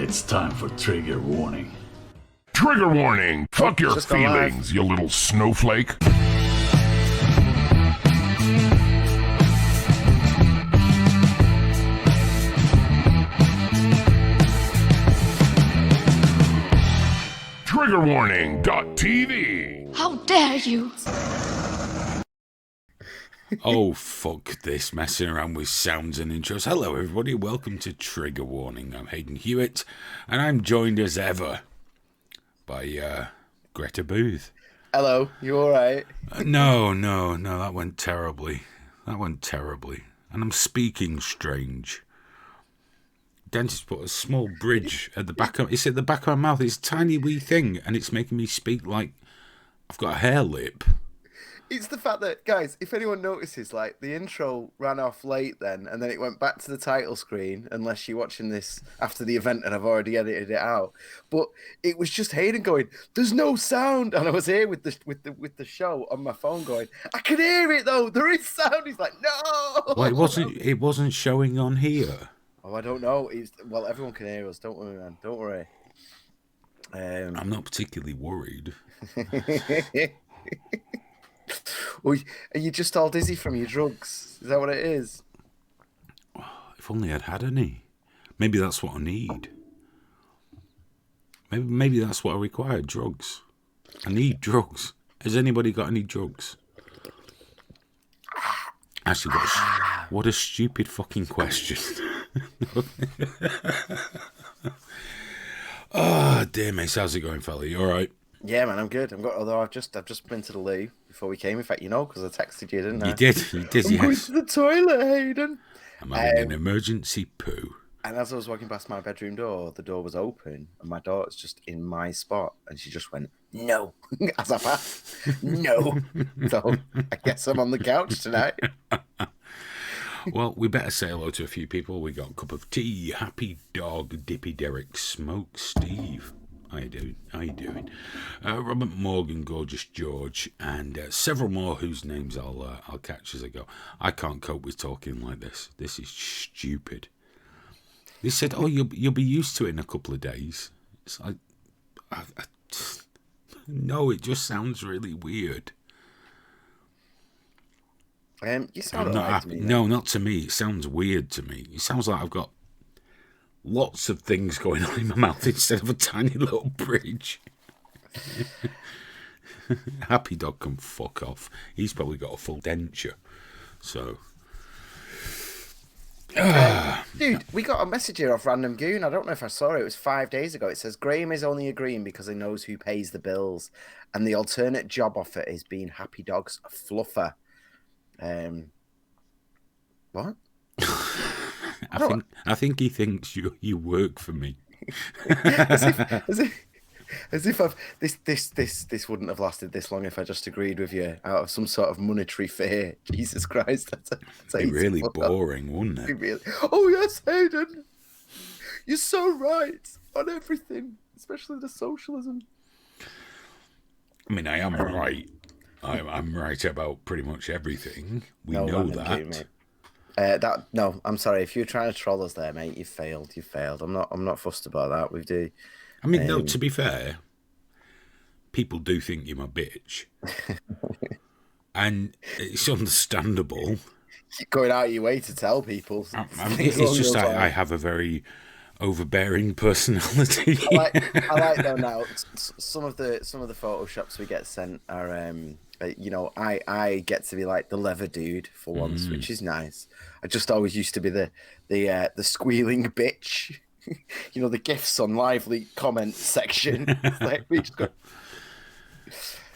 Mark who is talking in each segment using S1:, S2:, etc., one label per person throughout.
S1: It's time for trigger warning.
S2: Trigger warning! Fuck your
S3: just gone live.
S2: feelings, you little snowflake. Trigger warning.tv.
S4: How dare you!
S5: Oh, fuck this messing around with sounds and intros. Hello, everybody. Welcome to Trigger Warning. I'm Hayden Hewitt, and I'm joined as ever by Greta Booth.
S3: Hello, you alright?
S5: No, that went terribly. And I'm speaking strange. Dentist put a small bridge at the back of... It's at the back of my mouth. It's a tiny wee thing, and it's making me speak like I've got a hair lip.
S3: It's the fact that, guys, if anyone notices, like, the intro ran off late then, and then it went back to the title screen, unless you're watching this after the event and I've already edited it out. But it was just Hayden going, "There's no sound," and I was here with the show on my phone going, "I can hear it though. There is sound." He's like, "No."
S5: Well, it wasn't showing on here.
S3: Oh, I don't know. Well, everyone can hear us. Don't worry, man. Don't worry.
S5: I'm not particularly worried.
S3: Well, are you just all dizzy from your drugs? Is that what it is?
S5: If only I'd had any. Maybe that's what I need. Maybe that's what I require, drugs. I need drugs. Has anybody got any drugs? Actually, what a stupid fucking question. Oh, dear mate, how's it going, fella? You all right?
S3: Yeah, man, I'm good. Although I've just been to the loo before we came. In fact, because I texted you, didn't I?
S5: You did,
S3: I'm
S5: yes.
S3: going to the toilet, Hayden.
S5: I'm having an emergency poo.
S3: And as I was walking past my bedroom door, the door was open, and my daughter's just in my spot, and she just went, "No," as I passed. No. So I guess I'm on the couch tonight.
S5: Well, we better say hello to a few people. We got a cup of tea, Happy Dog, Dippy Derek, Smoke Steve. How you doing? Robert Morgan, Gorgeous George, and several more whose names I'll catch as I go. I can't cope with talking like this. This is stupid. They said, "Oh, you'll be used to it in a couple of days." It's like, no, it just sounds really weird.
S3: You sound
S5: I'm not
S3: alright
S5: happy.
S3: to me.
S5: No, not to me. It sounds weird to me. It sounds like I've got lots of things going on in my mouth instead of a tiny little bridge. Happy Dog can fuck off. He's probably got a full denture. So...
S3: Dude, we got a message here off Random Goon. I don't know if I saw it. It was 5 days ago. It says, "Graham is only agreeing because he knows who pays the bills. And the alternate job offer is being Happy Dog's fluffer." What?
S5: I think he thinks you work for me.
S3: as if I've this wouldn't have lasted this long if I just agreed with you out of some sort of monetary fear. Jesus Christ, that's
S5: It'd be really boring, wouldn't it?
S3: Really... Oh yes, Hayden, you're so right on everything, especially the socialism.
S5: I mean, I am right. I'm right about pretty much everything. We know that.
S3: No, I'm sorry. If you're trying to troll us there, mate, you failed. I'm not fussed about that. We do.
S5: I mean, no, to be fair, people do think you're my bitch. And it's understandable.
S3: You're going out of your way to tell people.
S5: It's just I have a very overbearing personality.
S3: I like though now. Some of the photoshops we get sent are I get to be like the leather dude for once, which is nice. I just always used to be the squealing bitch. The GIFs on Lively comment section. Like, we just go...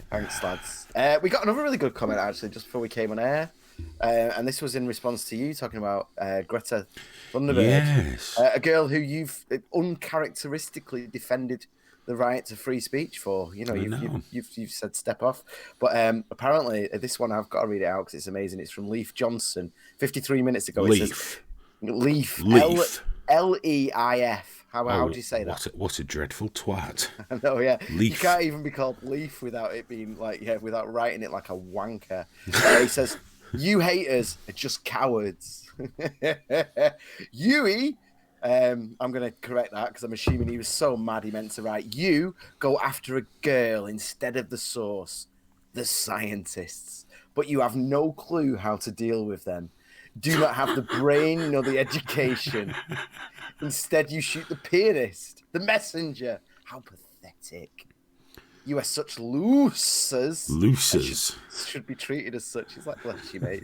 S3: Thanks, lads. We got another really good comment actually just before we came on air. And this was in response to you talking about Greta Thunberg. Yes. A girl who you've uncharacteristically defended the right to free speech for. You've said step off. But apparently, this one I've got to read it out because it's amazing. It's from Leif Johnson. 53 minutes ago. It says, Leif. Leif. How do you say that?
S5: What a dreadful twat.
S3: I know, yeah.
S5: Leif.
S3: You can't even be called Leif without it being without writing it like a wanker. He says, "You haters are just cowards. Yui I'm going to correct that because I'm assuming he was so mad he meant to write, you go after a girl instead of the source, the scientists, but you have no clue how to deal with them. Do not have the brain nor the education. Instead, you shoot the pianist, the messenger. How pathetic. You are such losers.
S5: Losers.
S3: Should be treated as such. He's like, bless you, mate.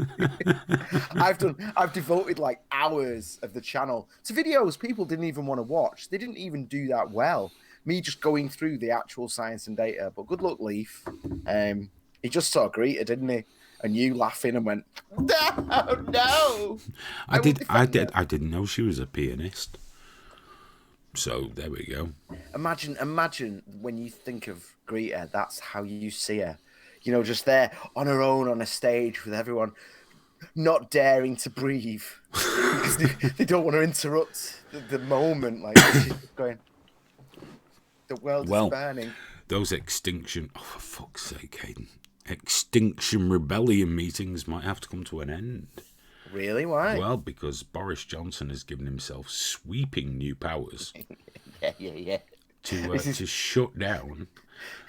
S3: I've devoted like hours of the channel to videos people didn't even want to watch. They didn't even do that well. Me just going through the actual science and data. But good luck, Leaf. He just sort of greeted, didn't he? And you laughing and went, no.
S5: I didn't know she was a pianist. So there we go.
S3: Imagine when you think of Greta, that's how you see her. You know, just there on her own on a stage with everyone not daring to breathe because they don't want to interrupt the moment. Like she's just going, the world is burning.
S5: Those extinction, oh for fuck's sake, Hayden, Extinction Rebellion meetings might have to come to an end.
S3: Really? Why?
S5: Well, because Boris Johnson has given himself sweeping new powers.
S3: Yeah.
S5: To shut down.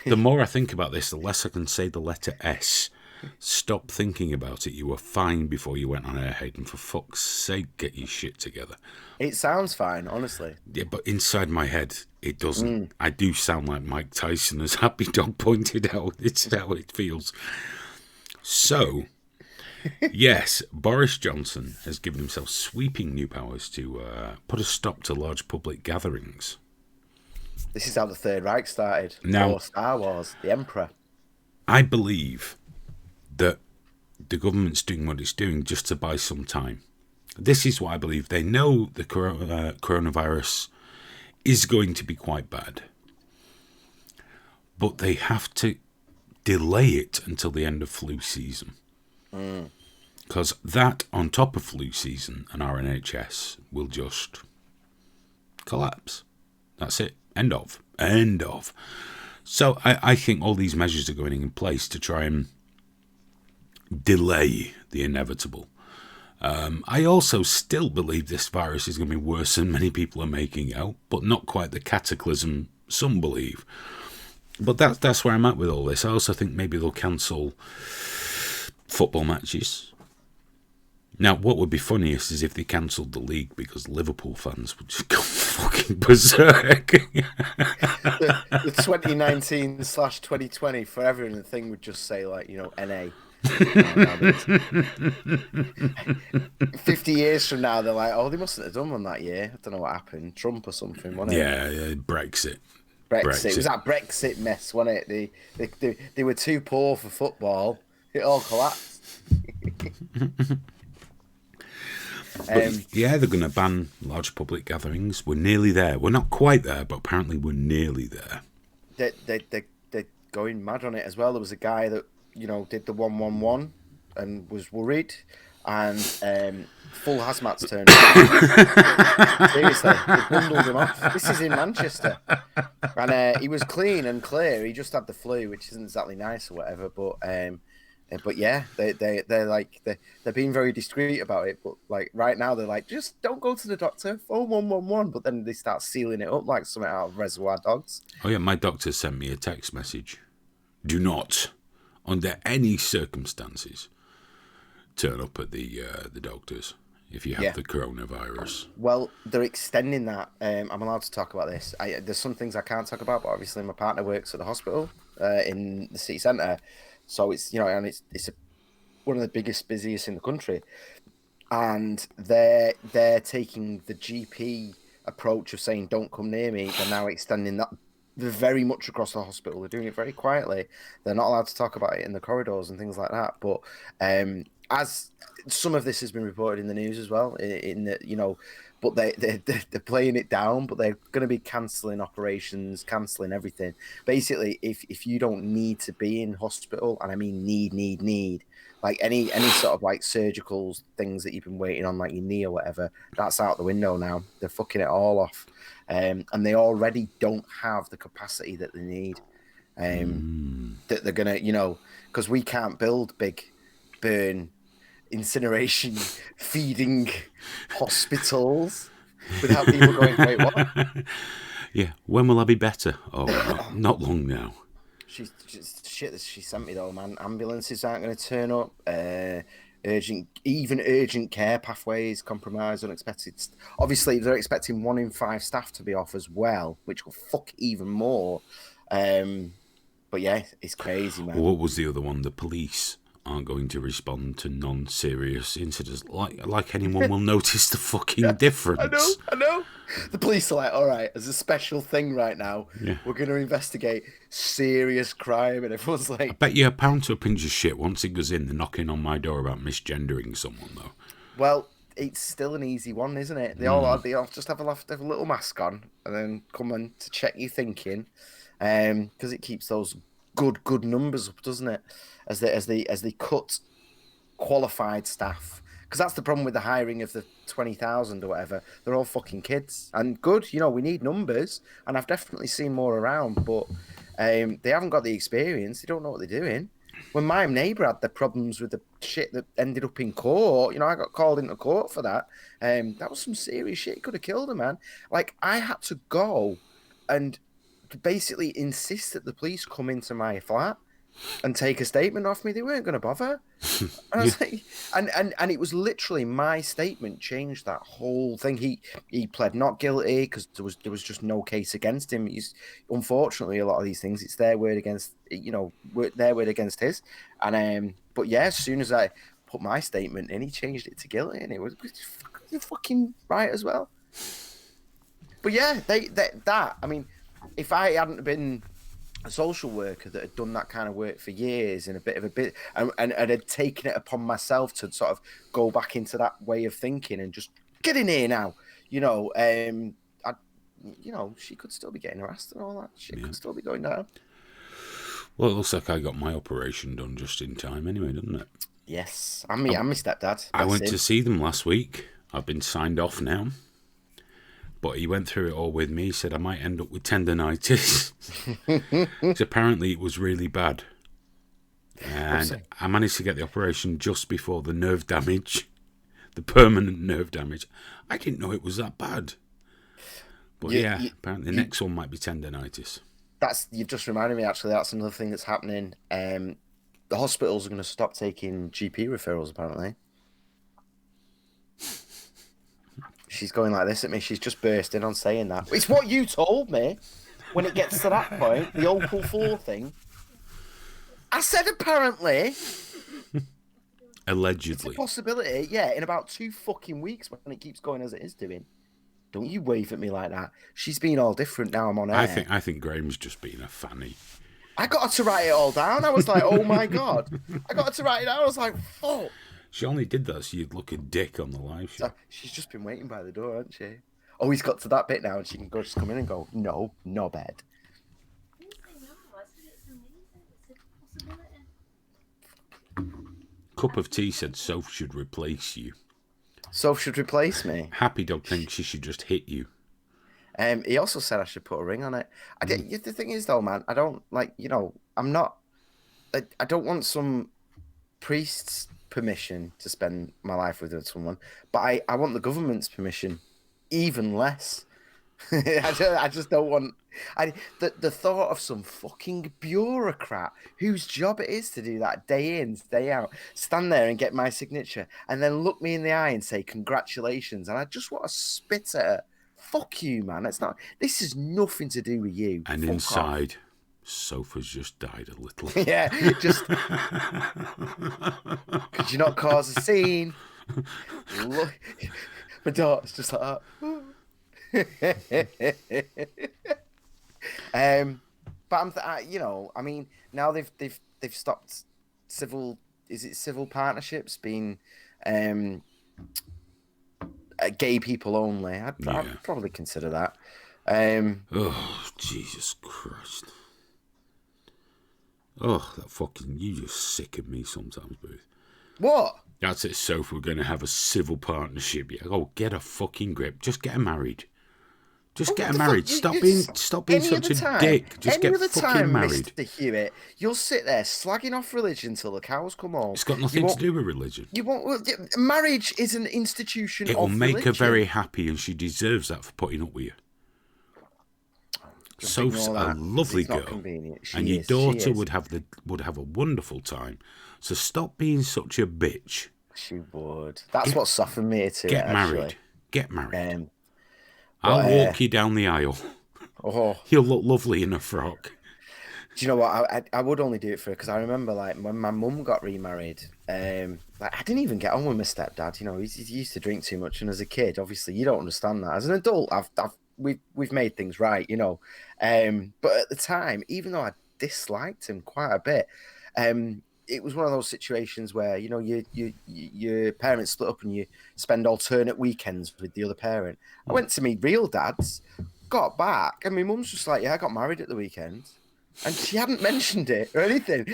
S5: The more I think about this, the less I can say the letter S. Stop thinking about it. You were fine before you went on air, Hayden. For fuck's sake, get your shit together.
S3: It sounds fine, honestly.
S5: Yeah, but inside my head, it doesn't. I do sound like Mike Tyson, as Happy Dog pointed out. It's how it feels. So, yes, Boris Johnson has given himself sweeping new powers to put a stop to large public gatherings.
S3: This is how the Third Reich started.
S5: Now,
S3: or Star Wars, the Emperor.
S5: I believe that the government's doing what it's doing just to buy some time. This is what I believe. They know the coronavirus is going to be quite bad, but they have to delay it until the end of flu season. Because that, on top of flu season and our NHS, will just collapse. That's it. End of. So I think all these measures are going in place to try and delay the inevitable. I also still believe this virus is going to be worse than many people are making out, but not quite the cataclysm some believe. But that's where I'm at with all this. I also think maybe they'll cancel football matches. Now, what would be funniest is if they cancelled the league, because Liverpool fans would just go fucking berserk.
S3: The 2019/2020 forever and the thing would just say, like, you know, NA. 50 years from now, they're like, oh, they mustn't have done one that year. I don't know what happened. Trump or something, wasn't it?
S5: Yeah, Brexit.
S3: It was that Brexit mess, wasn't it? They were too poor for football. It all collapsed.
S5: Yeah, they're going to ban large public gatherings. We're nearly there. We're not quite there, but apparently we're nearly there.
S3: They're going mad on it as well. There was a guy that, you know, did the 111 and was worried, and full hazmats turned up. Seriously, they bundled him off. This is in Manchester, and he was clean and clear. He just had the flu, which isn't exactly nice or whatever. But yeah, they're being very discreet about it. But like right now, they're like, just don't go to the doctor. Phone 111. But then they start sealing it up like something out of Reservoir Dogs.
S5: Oh yeah, my doctor sent me a text message. Do not, under any circumstances, turn up at the doctors if you have the coronavirus.
S3: Well, they're extending that. I'm allowed to talk about this. There's some things I can't talk about, but obviously my partner works at the hospital in the city centre. So it's, you know, and it's one of the biggest, busiest in the country, and they're taking the GP approach of saying don't come near me. They're now extending that very much across the hospital. They're doing it very quietly. They're not allowed to talk about it in the corridors and things like that. But as some of this has been reported in the news as well, in the, you know, but they're playing it down, but they're going to be cancelling operations, cancelling everything. Basically, if you don't need to be in hospital, and I mean need, like any sort of like surgical things that you've been waiting on, like your knee or whatever, that's out the window now. They're fucking it all off. And they already don't have the capacity that they need. That they're going to, you know, because we can't build big burn incineration feeding hospitals. without people going, wait, what?
S5: Yeah, when will I be better? Oh, not long now.
S3: She's just shit that she sent me though, man. Ambulances aren't going to turn up. Urgent care pathways compromised, unexpected. Obviously, they're expecting 1 in 5 staff to be off as well, which will fuck even more. But yeah, it's crazy, man.
S5: What was the other one? The police aren't going to respond to non-serious incidents. Like anyone will notice the fucking difference.
S3: I know. The police are like, all right, as a special thing right now, we're going to investigate serious crime. And everyone's like...
S5: I bet you £1 to a pinch of shit once it goes in, they're knocking on my door about misgendering someone, though.
S3: Well, it's still an easy one, isn't it? They all just have a little mask on and then come in to check your thinking. Because it keeps those good numbers up, doesn't it? As they cut qualified staff, because that's the problem with the hiring of the 20,000 or whatever. They're all fucking kids and good. You know, we need numbers, and I've definitely seen more around, but they haven't got the experience. They don't know what they're doing. When my neighbour had the problems with the shit that ended up in court, you know, I got called into court for that. That was some serious shit. It could have killed a man. Like, I had to go and basically insist that the police come into my flat and take a statement off me. They weren't going to bother. And I was like, and it was literally my statement changed that whole thing. He pled not guilty because there was just no case against him. Unfortunately, a lot of these things, it's their word against, you know, their word against his. And but yeah, as soon as I put my statement in, he changed it to guilty, and it was fucking right as well. But yeah, that I mean, if I hadn't been a social worker that had done that kind of work for years and and had taken it upon myself to sort of go back into that way of thinking and just get in here now, you know, she could still be getting harassed and all that shit could still be going down.
S5: Well, it looks like I got my operation done just in time anyway, doesn't it?
S3: Yes, I'm my stepdad.
S5: I went to see them last week. I've been signed off now. But he went through it all with me. He said I might end up with tendinitis. So apparently it was really bad. And I managed to get the operation just before the nerve damage, the permanent nerve damage. I didn't know it was that bad. But apparently the next one might be tendinitis.
S3: You've just reminded me, actually, that's another thing that's happening. The hospitals are going to stop taking GP referrals, apparently. She's going like this at me. She's just bursting on saying that. It's what you told me when it gets to that point, the Opal 4 thing. I said apparently.
S5: Allegedly.
S3: It's a possibility, yeah, in about 2 fucking weeks when it keeps going as it is doing. Don't you wave at me like that. She's been all different now I'm on air.
S5: I think Graham's just being a fanny.
S3: I got her to write it all down. I was like, oh my God. I got her to write it down. I was like, fuck.
S5: She only did that so you'd look a dick on the live show.
S3: She's just been waiting by the door, hasn't she? Oh, he's got to that bit now and she can just come in and go, no bed.
S5: Cup of Tea said Soph should replace you.
S3: Soph should replace me?
S5: Happy Dog thinks she should just hit you.
S3: He also said I should put a ring on it. The thing is, though, man, I don't, like, you know, I don't want some priest's permission to spend my life with someone, but I want the government's permission even less. I just don't want the thought of some fucking bureaucrat whose job it is to do that day in, day out, stand there and get my signature and then look me in the eye and say congratulations, and I just want to spit at her. Fuck you, man. This is nothing to do with you.
S5: And
S3: fuck
S5: inside off. Sofa's just died a little.
S3: Yeah, just could you not cause a scene? Look, my daughter's just like that. But I mean, now they've stopped civil. Is it civil partnerships being gay people only? I'd probably consider that.
S5: Oh, Jesus Christ. Oh, that fucking... You just sicken me sometimes, Booth.
S3: What?
S5: That's it, Soph. We're going to have a civil partnership. Yeah. Oh, get a fucking grip. Just get her married. Just get
S3: what the
S5: married.
S3: fuck?
S5: Stop being
S3: Any
S5: such
S3: other
S5: a
S3: time-
S5: dick. Just
S3: any
S5: get
S3: other
S5: fucking
S3: time,
S5: married.
S3: Mr. Hewitt, you'll sit there slagging off religion till the cows come home.
S5: It's got nothing to do with religion.
S3: You won't. Well, marriage is an institution
S5: It will
S3: of
S5: make
S3: religion.
S5: her very happy, and she deserves that for putting up with you.
S3: Just
S5: Soph's
S3: ignore
S5: a
S3: that.
S5: lovely
S3: It's not
S5: girl,
S3: convenient. She
S5: and your
S3: is, she
S5: daughter
S3: is.
S5: would have a wonderful time. So stop being such a bitch.
S3: She would. That's what softened me to
S5: Get
S3: it,
S5: married.
S3: actually.
S5: Get married.
S3: But,
S5: I'll walk you down the aisle.
S3: Oh,
S5: You'll look lovely in a frock.
S3: do you know what? I would only do it for her because I remember like when my mum got remarried. Like I didn't even get on with my stepdad. You know, he used to drink too much, and as a kid, obviously, you don't understand that. As an adult, we've made things right, you know. But at the time, even though I disliked him quite a bit, it was one of those situations where you know your parents split up and you spend alternate weekends with the other parent. I went to meet real dads, got back, and my mum's just like, "Yeah, I got married at the weekend." And she hadn't mentioned it or anything.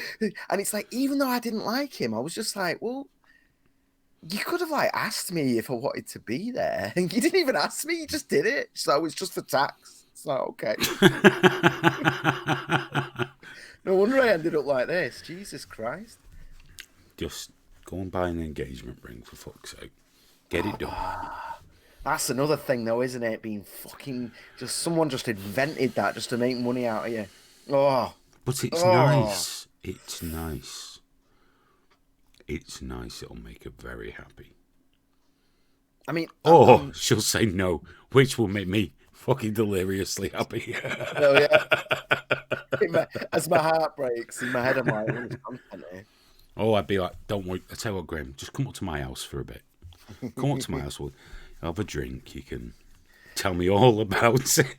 S3: And it's like, even though I didn't like him, I was just like, well, you could have like asked me if I wanted to be there. And you didn't even ask me, you just did it. So it's just for tax. It's like, okay. No wonder I ended up like this. Jesus Christ.
S5: Just go and buy an engagement ring, for fuck's sake. Get it done.
S3: That's another thing though, isn't it? Being fucking just someone just invented that just to make money out of you. Oh,
S5: But it's nice. It's nice. It's nice. It'll make her very happy.
S3: I mean,
S5: Or she'll say no, which will make me fucking deliriously happy.
S3: oh yeah. As my heart breaks in my head, I'm like, "Oh, it's content here."
S5: Oh, I'd be like, don't worry. I tell you what, Graham, just come up to my house for a bit. Come up to my house. We'll have a drink. You can tell me all about it.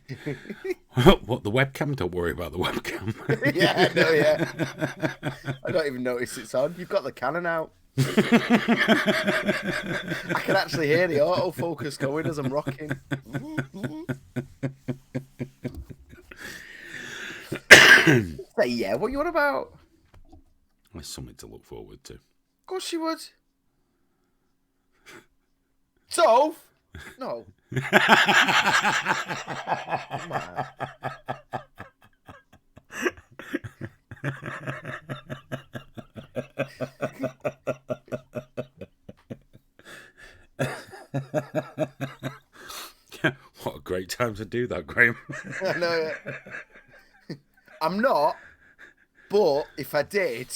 S5: What, the webcam? Don't worry about the webcam.
S3: Yeah, no, yeah. I don't even notice it's on. You've got the Canon out. I can actually hear the autofocus going as I'm rocking. Say, yeah, what you on about?
S5: There's something to look forward to.
S3: Of course you would. So, no. Come on.
S5: What a great time to do that, Graham.
S3: I know, yeah. I'm not, but if I did,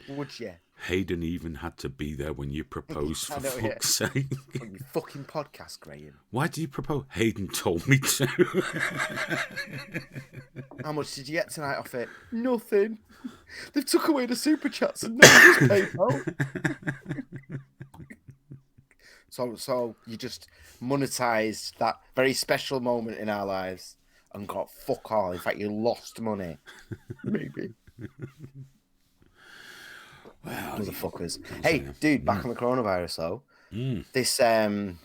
S3: would you?
S5: Hayden even had to be there when you proposed, for
S3: I know,
S5: fuck's sake.
S3: On your fucking podcast, Graham.
S5: Why did you propose? Hayden told me to.
S3: How much did you get tonight off it? Nothing. They've took away the super chats and no one's PayPal. So you just monetized that very special moment in our lives and got fuck all. In fact, you lost money. Maybe.
S5: Well,
S3: motherfuckers. Hey, dude, back on the coronavirus though. This have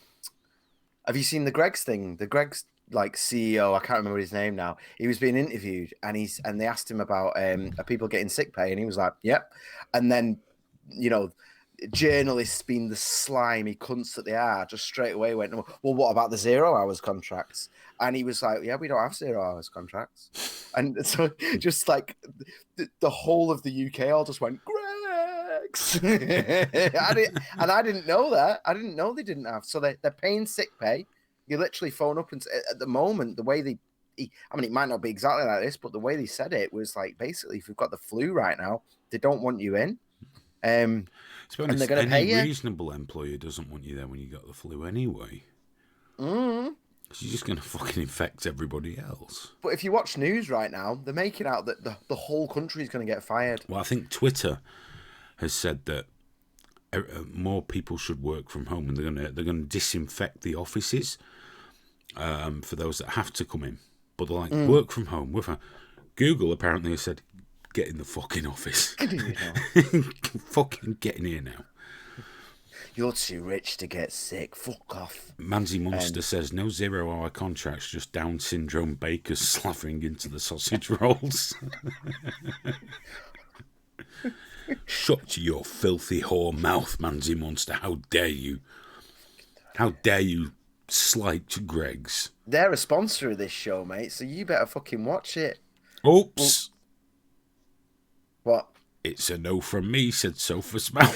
S3: you seen the Greg's thing? The Greg's like CEO, I can't remember his name now. He was being interviewed and they asked him about are people getting sick pay, and he was like, yep. And then, you know, journalists being the slimy cunts that they are, just straight away went, well, what about the 0 hours contracts? And he was like, yeah, we don't have 0 hours contracts. And so just like the whole of the UK all just went, Greg's. I didn't know that. I didn't know they didn't have. So they're paying sick pay. You literally phone up and at the moment, the way I mean, it might not be exactly like this, but the way they said it was like, basically, if you've got the flu right now, they don't want you in.
S5: To be honest,
S3: and they're going to pay you.
S5: Any reasonable employer doesn't want you there when you got the flu anyway.
S3: Mm.
S5: Because you're just going to fucking infect everybody else.
S3: But if you watch news right now, they're making out that the whole country is going to get fired.
S5: Well, I think Twitter has said that more people should work from home, and they're going to disinfect the offices for those that have to come in. But they're like, work from home. Google apparently has said, get in the fucking office.
S3: Get in here now.
S5: Fucking get in here now.
S3: You're too rich to get sick. Fuck off.
S5: Manzy Munster says, no 0 hour contracts, just Down syndrome bakers slavering into the sausage rolls. Shut your filthy whore mouth, Manzy Munster. How dare you? How dare you slight Greg's.
S3: They're a sponsor of this show, mate, so you better fucking watch it.
S5: Oops.
S3: What?
S5: It's a no from me, said Sofa Smell.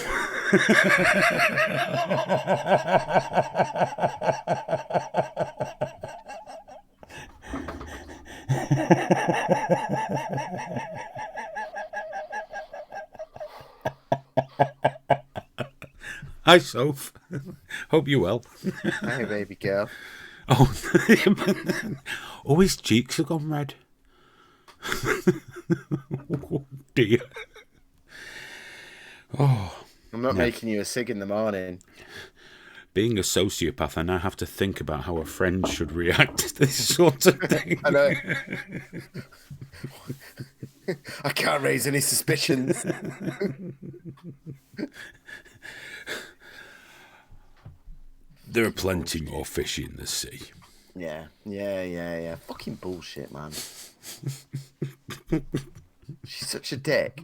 S5: Hi, Soph. Hope you're well.
S3: Hey, baby girl.
S5: Oh, oh, his cheeks have gone red. Oh, dear. Oh,
S3: I'm not making you a cig in the morning.
S5: Being a sociopath, I now have to think about how a friend should react to this sort of thing.
S3: I know. I can't raise any suspicions.
S5: There are plenty more fish in the sea.
S3: Yeah. Fucking bullshit, man. She's such a dick.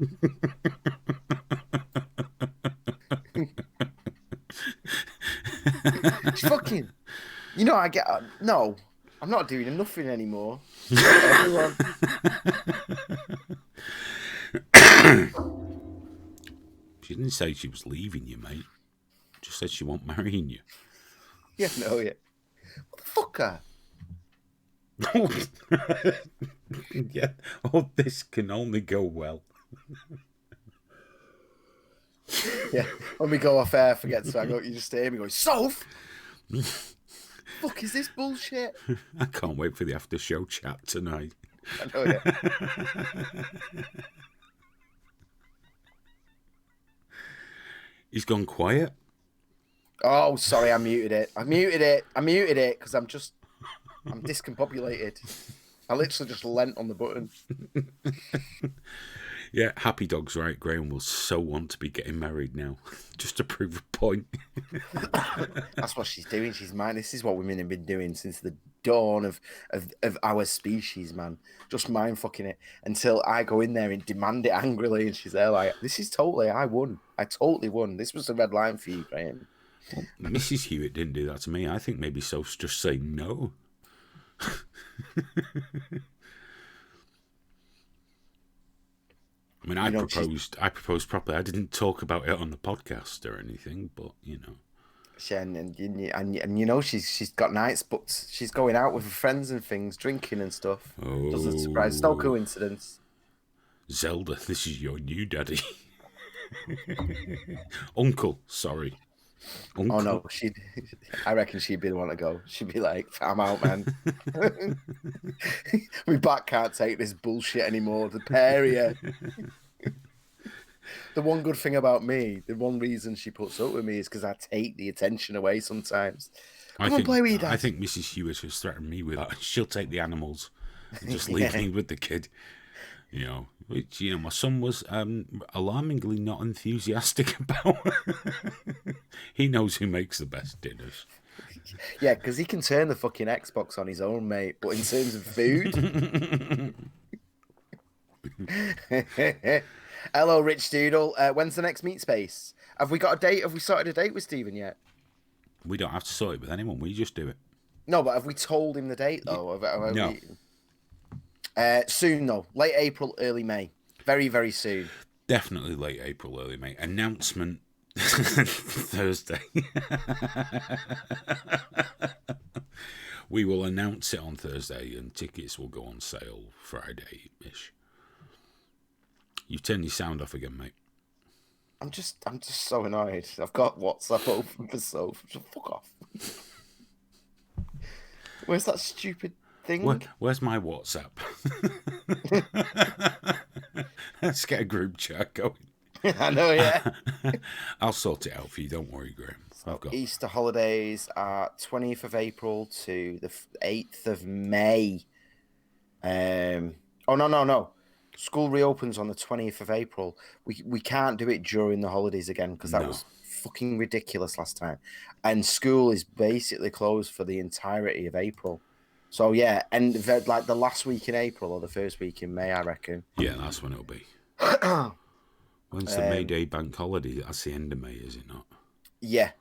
S3: She's fucking. You know, I get. No, I'm not doing nothing anymore. Everyone.
S5: She didn't say she was leaving you, mate. Just said she won't marrying you.
S3: Yeah, no, yeah. What the fucker?
S5: Yeah. Oh, this can only go well.
S3: Yeah. When we go off air, forget to hang up, you just hear me going, Soph! Fuck is this bullshit?
S5: I can't wait for the after show chat tonight.
S3: I know, yeah.
S5: He's gone quiet.
S3: Oh, sorry, I muted it because I'm discombobulated. I literally just leant on the button.
S5: Yeah, Happy Dog's right. Graham will so want to be getting married now, just to prove a point.
S3: That's what she's doing. She's mine. This is what women have been doing since the dawn of our species, man. Just mind fucking it until I go in there and demand it angrily, and she's there like, "This is totally. I won. I totally won. This was the red line for you, Graham."
S5: Well, Mrs. Hewitt didn't do that to me. I think maybe Soph's just saying no. I mean, I proposed properly. I didn't talk about it on the podcast or anything, but you know.
S3: And you know she's got nights booked. She's going out with her friends and things, drinking and stuff.
S5: Oh,
S3: doesn't surprise. It's no coincidence.
S5: Zelda, this is your new daddy. Uncle, sorry. Uncle.
S3: Oh no, I reckon she'd be the one to go. She'd be like, "I'm out, man. My back can't take this bullshit anymore. The pair of you." The one good thing about me, the one reason she puts up with me is because I take the attention away sometimes. Come on, play with your dad.
S5: I think Mrs. Hewitt has threatened me with that. She'll take the animals and just leave me with the kid. You know, which, you know, my son was alarmingly not enthusiastic about. He knows who makes the best dinners.
S3: Yeah, because he can turn the fucking Xbox on his own, mate. But in terms of food... Hello, Rich Doodle. When's the next meet space? Have we got a date? Have we sorted a date with Stephen yet?
S5: We don't have to sort it with anyone. We just do it.
S3: No, but have we told him the date, though?
S5: No.
S3: Soon, though. Late April, early May. Very, very soon.
S5: Definitely late April, early May. Announcement Thursday. We will announce it on Thursday and tickets will go on sale Friday-ish. You turn your sound off again, mate.
S3: I'm just so annoyed. I've got WhatsApp open for Soph. Fuck off. Where's that stupid thing?
S5: Where's my WhatsApp? Let's get a group chat going.
S3: I know, yeah.
S5: I'll sort it out for you. Don't worry, Graham. I've got
S3: Easter holidays are 20th of April to the 8th of May. Oh, no. School reopens on the 20th of April. We can't do it during the holidays again because that was fucking ridiculous last time. And school is basically closed for the entirety of April. So, yeah, and like the last week in April or the first week in May, I reckon.
S5: Yeah, that's when it'll be. When's the May Day bank holiday? That's the end of May, is it not?
S3: Yeah.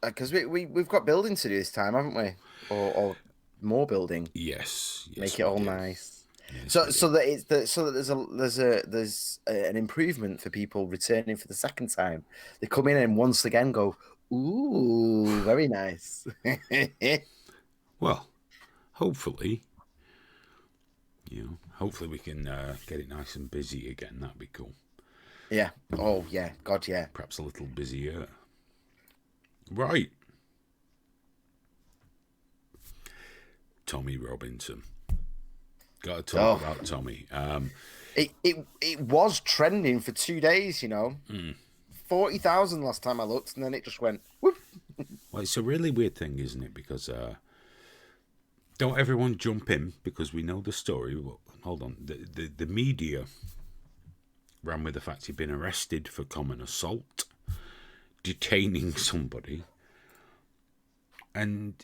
S3: because we've got building to do this time, haven't we? Or more building.
S5: Yes.
S3: Make it all
S5: we do.
S3: nice.
S5: Yes,
S3: So
S5: we
S3: so
S5: do.
S3: that there's an improvement for people returning for the second time. They come in and once again go, ooh, very nice.
S5: Well, hopefully, hopefully we can get it nice and busy again. That'd be cool.
S3: Yeah. Oh yeah. God yeah.
S5: Perhaps a little busier. Right. Tommy Robinson. Got to talk about Tommy.
S3: It was trending for 2 days, 40,000 last time I looked, and then it just went whoop.
S5: Well, it's a really weird thing, isn't it? Because don't everyone jump in because we know the story. Well, hold on. The media ran with the fact he'd been arrested for common assault, detaining somebody, and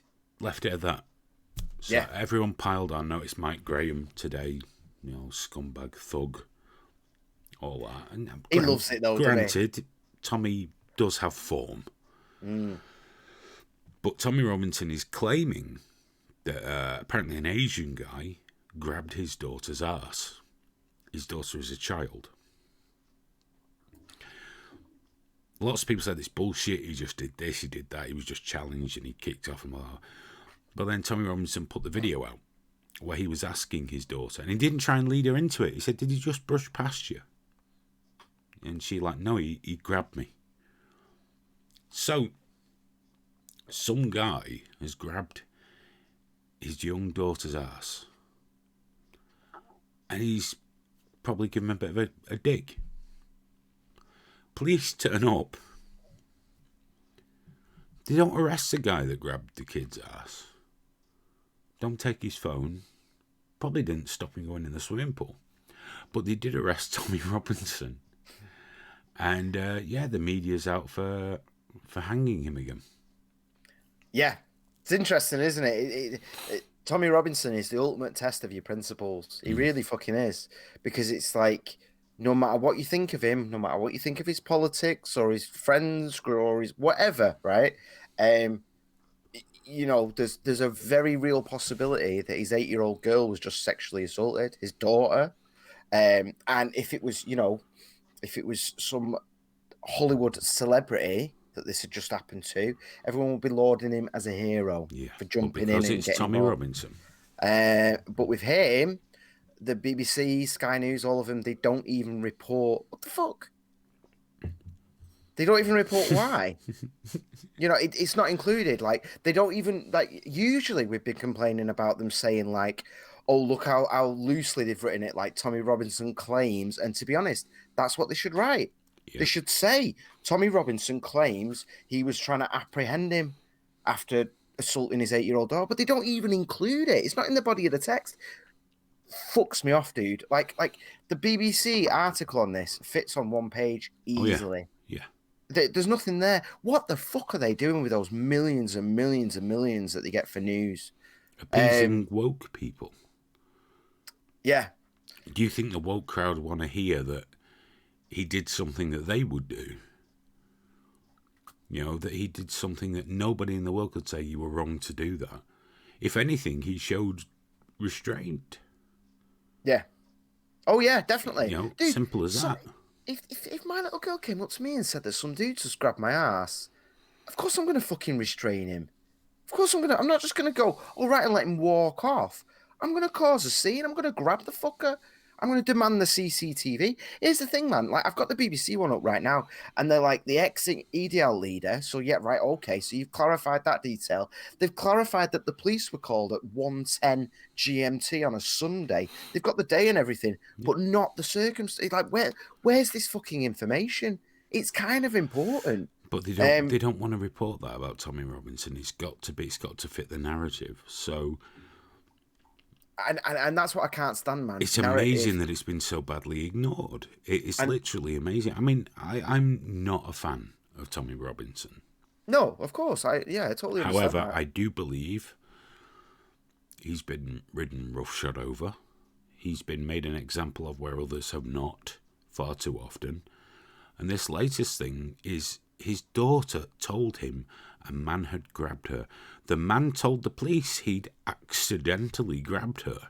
S5: left it at that. So everyone piled on. Notice Mike Graham today, scumbag, thug, all that. And
S3: He loves it though,
S5: granted, Tommy does have form. But Tommy Robinson is claiming that apparently an Asian guy grabbed his daughter's ass. His daughter is a child. Lots of people said it's bullshit. He just did this, he did that. He was just challenged and he kicked off and blah, blah. But then Tommy Robinson put the video out where he was asking his daughter, and he didn't try and lead her into it. He said, "Did he just brush past you?" And she no, he grabbed me. So, some guy has grabbed his young daughter's ass, and he's probably given him a bit of a dig. Police turn up. They don't arrest the guy that grabbed the kid's ass. Don't take his phone. Probably didn't stop him going in the swimming pool. But they did arrest Tommy Robinson. And, the media's out for hanging him again. Yeah.
S3: It's interesting, isn't it? Tommy Robinson is the ultimate test of your principles. He really fucking is. Because it's like, no matter what you think of him, no matter what you think of his politics or his friends or his whatever, right? There's a very real possibility that his 8-year-old girl was just sexually assaulted, his daughter. And if it was some Hollywood celebrity that this had just happened to, everyone would be lauding him as a hero for jumping in and
S5: it's
S3: getting
S5: Tommy
S3: involved.
S5: Robinson.
S3: But with him, the BBC, Sky News, all of them, they don't even report. What the fuck? They don't even report why. It's not included. Like, they don't even, like, usually we've been complaining about them saying, like, oh, look how loosely they've written it, like Tommy Robinson claims. And to be honest, that's what they should write. Yeah. They should say, Tommy Robinson claims he was trying to apprehend him after assaulting his 8-year-old daughter, but they don't even include it. It's not in the body of the text. Fucks me off, dude. Like the BBC article on this fits on one page easily.
S5: Oh, yeah.
S3: There's nothing there. What the fuck are they doing with those millions and millions and millions that they get for news?
S5: Appeasing woke people.
S3: Yeah.
S5: Do you think the woke crowd want to hear that he did something that they would do? That he did something that nobody in the world could say you were wrong to do that. If anything, he showed restraint.
S3: Yeah. Oh, yeah, definitely.
S5: Dude, simple as that.
S3: If my little girl came up to me and said that some dude just grabbed my ass, of course I'm going to fucking restrain him. Of course I'm not just going to go, all right, and let him walk off. I'm going to cause a scene. I'm going to grab the fucker. I'm going to demand the CCTV. Here's the thing, man. Like, I've got the BBC one up right now, and they're like the ex-EDL leader. So, yeah, right, okay. So you've clarified that detail. They've clarified that the police were called at 1:10 GMT on a Sunday. They've got the day and everything, but not the circumstance. Like, where's this fucking information? It's kind of important.
S5: But they don't want to report that about Tommy Robinson. It's got to fit the narrative. So.
S3: And that's what I can't stand, man.
S5: It's amazing that it's been so badly ignored. It's literally amazing. I mean, I'm not a fan of Tommy Robinson.
S3: No, of course. I totally understand.
S5: However,
S3: that.
S5: I do believe he's been ridden roughshod over. He's been made an example of where others have not far too often. And this latest thing is his daughter told him A man had grabbed her. The man told the police he'd accidentally grabbed her.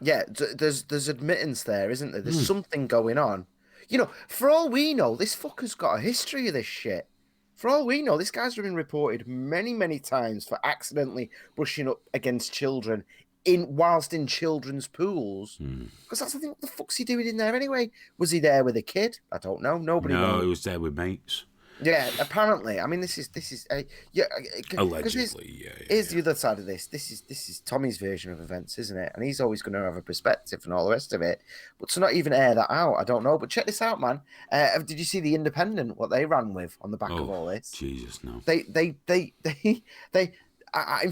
S3: Yeah, there's admittance there, isn't there? There's something going on. You know, for all we know, this fucker's got a history of this shit. For all we know, this guy's been reported many, many times for accidentally brushing up against children whilst in children's pools. Because that's the thing. What the fuck's he doing in there anyway? Was he there with a kid? I don't know. Nobody knows.
S5: No, he was there with mates.
S3: Yeah, apparently. I mean, this is yeah.
S5: Allegedly,
S3: Here's the other side of this. This is Tommy's version of events, isn't it? And he's always going to have a perspective and all the rest of it. But to not even air that out, I don't know. But check this out, man. Did you see the Independent? What they ran with on the back of all this?
S5: Jesus, no.
S3: In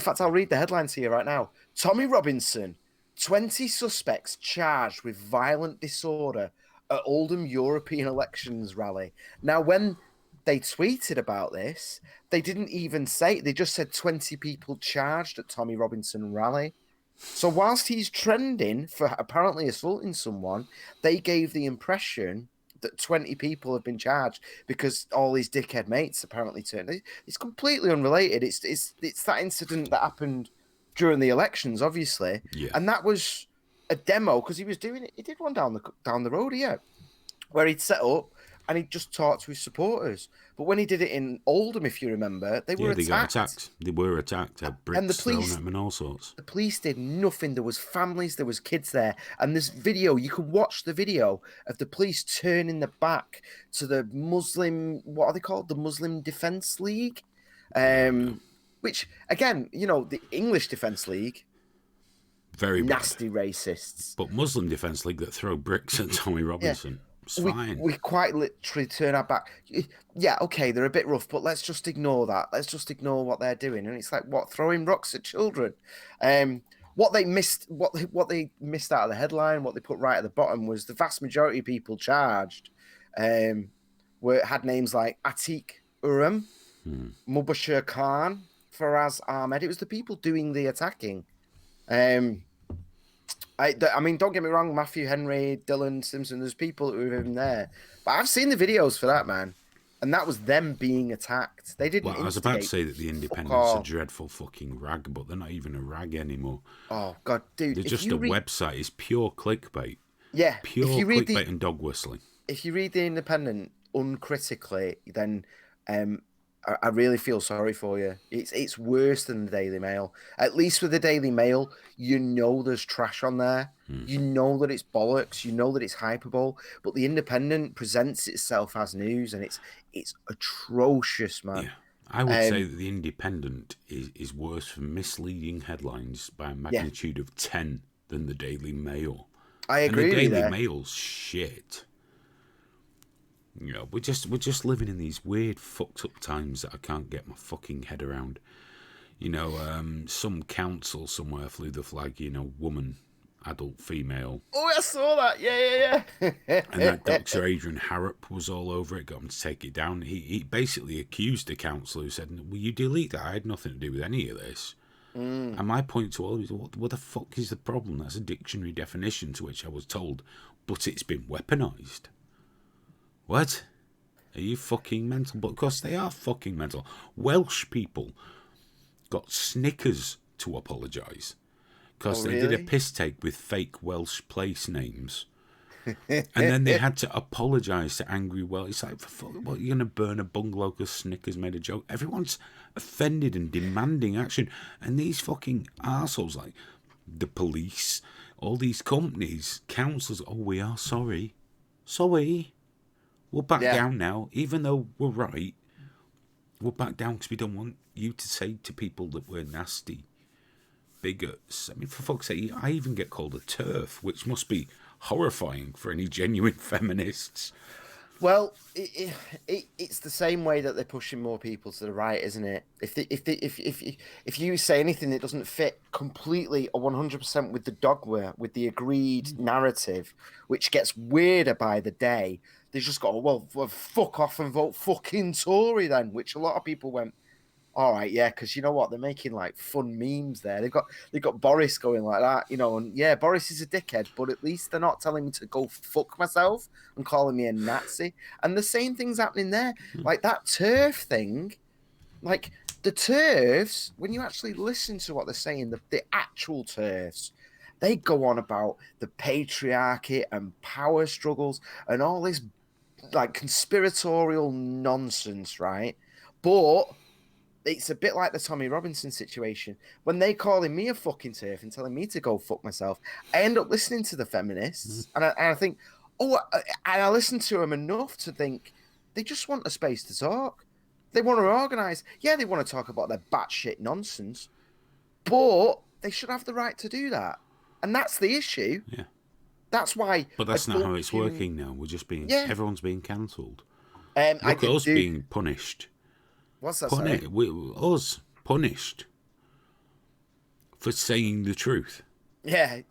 S3: fact, I'll read the headline to you right now. Tommy Robinson, 20 suspects charged with violent disorder at Oldham European elections rally. Now, when they tweeted about this, they didn't even say, they just said 20 people charged at Tommy Robinson rally. So whilst he's trending for apparently assaulting someone, they gave the impression that 20 people have been charged because all his dickhead mates apparently turned. It's completely unrelated. It's that incident that happened during the elections, obviously.
S5: Yeah.
S3: And that was a demo because he was doing it. He did one down the road here where he'd set up and he'd just talked to his supporters. But when he did it in Oldham, if you remember, they were attacked.
S5: Got attacked. They were attacked. Had bricks
S3: And the police-
S5: thrown at them and all sorts.
S3: The police did nothing. There was families, there was kids there. And this video, you can watch the video of the police turning the back to the Muslim, what are they called? The Muslim Defence League. Which, again, you know, the English Defence League,
S5: Very
S3: nasty
S5: bad.
S3: racists.
S5: But Muslim Defence League that throw bricks at Tommy Robinson. It's fine.
S3: We quite literally turn our back. Yeah, okay, they're a bit rough, but let's just ignore that. Let's just ignore what they're doing. And it's like, what, throwing rocks at children? What they missed out of the headline, what they put right at the bottom was the vast majority of people charged had names like Atik Uram, Mubashir Khan, Faraz Ahmed. It was the people doing the attacking. I mean, don't get me wrong, Matthew Henry, Dylan Simpson, there's people who were even there. But I've seen the videos for that, man. And that was them being attacked. They didn't.
S5: Well, I was about to say that the Independent's a dreadful fucking rag, but they're not even a rag anymore.
S3: Oh, God, dude.
S5: They're just a website. It's pure clickbait.
S3: Yeah.
S5: Pure clickbait and dog whistling.
S3: If you read the Independent uncritically, then I really feel sorry for you. It's worse than the Daily Mail. At least with the Daily Mail, you know there's trash on there. You know that it's bollocks. You know that it's hyperbole. But the Independent presents itself as news, and it's atrocious, man.
S5: Yeah. I would say that the Independent is worse for misleading headlines by a magnitude of 10 than the Daily Mail.
S3: I agree with you there.
S5: The Daily Mail's shit. You know, we're just living in these weird fucked up times that I can't get my fucking head around. You know, some council somewhere flew the flag, you know, woman, adult, female.
S3: Oh, I saw that. Yeah.
S5: And that Dr. Adrian Harrop was all over it, got him to take it down. He basically accused the council who said, "Will you delete that? I had nothing to do with any of this." And my point to all of you is, what the fuck is the problem? That's a dictionary definition to which I was told, but it's been weaponised. What? Are you fucking mental? But of course they are fucking mental. Welsh people got Snickers to apologise because they did a piss take with fake Welsh place names. And then they had to apologise to angry Welsh. It's like, what, you're going to burn a bungalow because Snickers made a joke? Everyone's offended and demanding action. And these fucking arseholes, like the police, all these companies, councils, oh, we are sorry. Sorry. We'll back down now, even though we're right. We'll back down because we don't want you to say to people that we're nasty bigots. I mean, for fuck's sake, I even get called a TERF, which must be horrifying for any genuine feminists.
S3: Well, it's the same way that they're pushing more people to the right, isn't it? If you say anything that doesn't fit completely or 100% with the dogma, with the agreed narrative, which gets weirder by the day, they just go, well, fuck off and vote fucking Tory then, which a lot of people went, all right, yeah, because you know what, they're making like fun memes there. They've got Boris going like that, you know, and yeah, Boris is a dickhead, but at least they're not telling me to go fuck myself and calling me a Nazi. And the same thing's happening there, like that TERF thing. Like the TERFs, when you actually listen to what they're saying, the actual TERFs, they go on about the patriarchy and power struggles and all this like conspiratorial nonsense, right? But it's a bit like the Tommy Robinson situation. When they calling me a fucking TERF and telling me to go fuck myself, I end up listening to the feminists, and I think, and I listen to them enough to think they just want a space to talk. They want to organise. Yeah, they want to talk about their batshit nonsense, but they should have the right to do that. And that's the issue.
S5: Yeah.
S3: That's why.
S5: But that's not how it's working now. We're just being...
S3: Yeah.
S5: Everyone's being cancelled.
S3: Look
S5: at us being punished.
S3: What's that, sorry?
S5: Us punished for saying the truth.
S3: Yeah.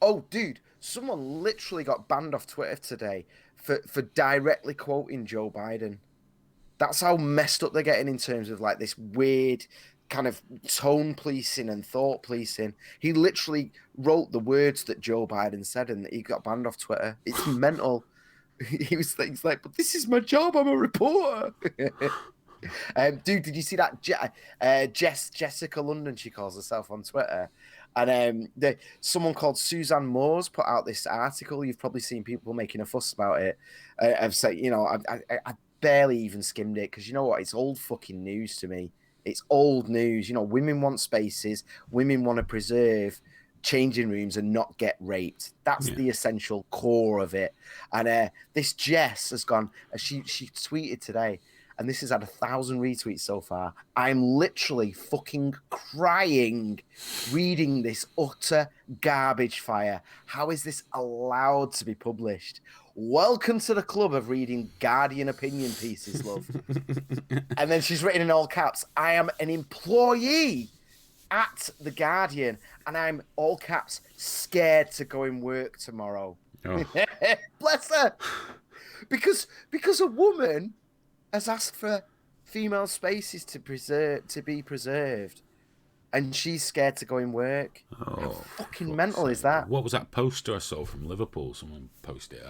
S3: Oh, dude, someone literally got banned off Twitter today for directly quoting Joe Biden. That's how messed up they're getting in terms of like this weird kind of tone policing and thought policing. He literally wrote the words that Joe Biden said and he got banned off Twitter. It's mental. He's like, but this is my job. I'm a reporter. Dude, did you see that Jessica London, she calls herself, on Twitter? And someone called Suzanne Moores put out this article. You've probably seen people making a fuss about it. I've said, I barely even skimmed it because you know what? It's old fucking news to me. It's old news. Women want spaces. Women want to preserve changing rooms and not get raped. That's the essential core of it. And this Jess has gone. She tweeted today. And this has had 1,000 retweets so far. I'm literally fucking crying reading this utter garbage fire. How is this allowed to be published? Welcome to the club of reading Guardian opinion pieces, love. And then she's written in all caps, I am an employee at the Guardian, and I'm, all caps, scared to go and work tomorrow. Oh. Bless her. Because a woman has asked for female spaces to be preserved, and she's scared to go and work. Oh, how fucking mental is that?
S5: What was that poster I saw from Liverpool? Someone posted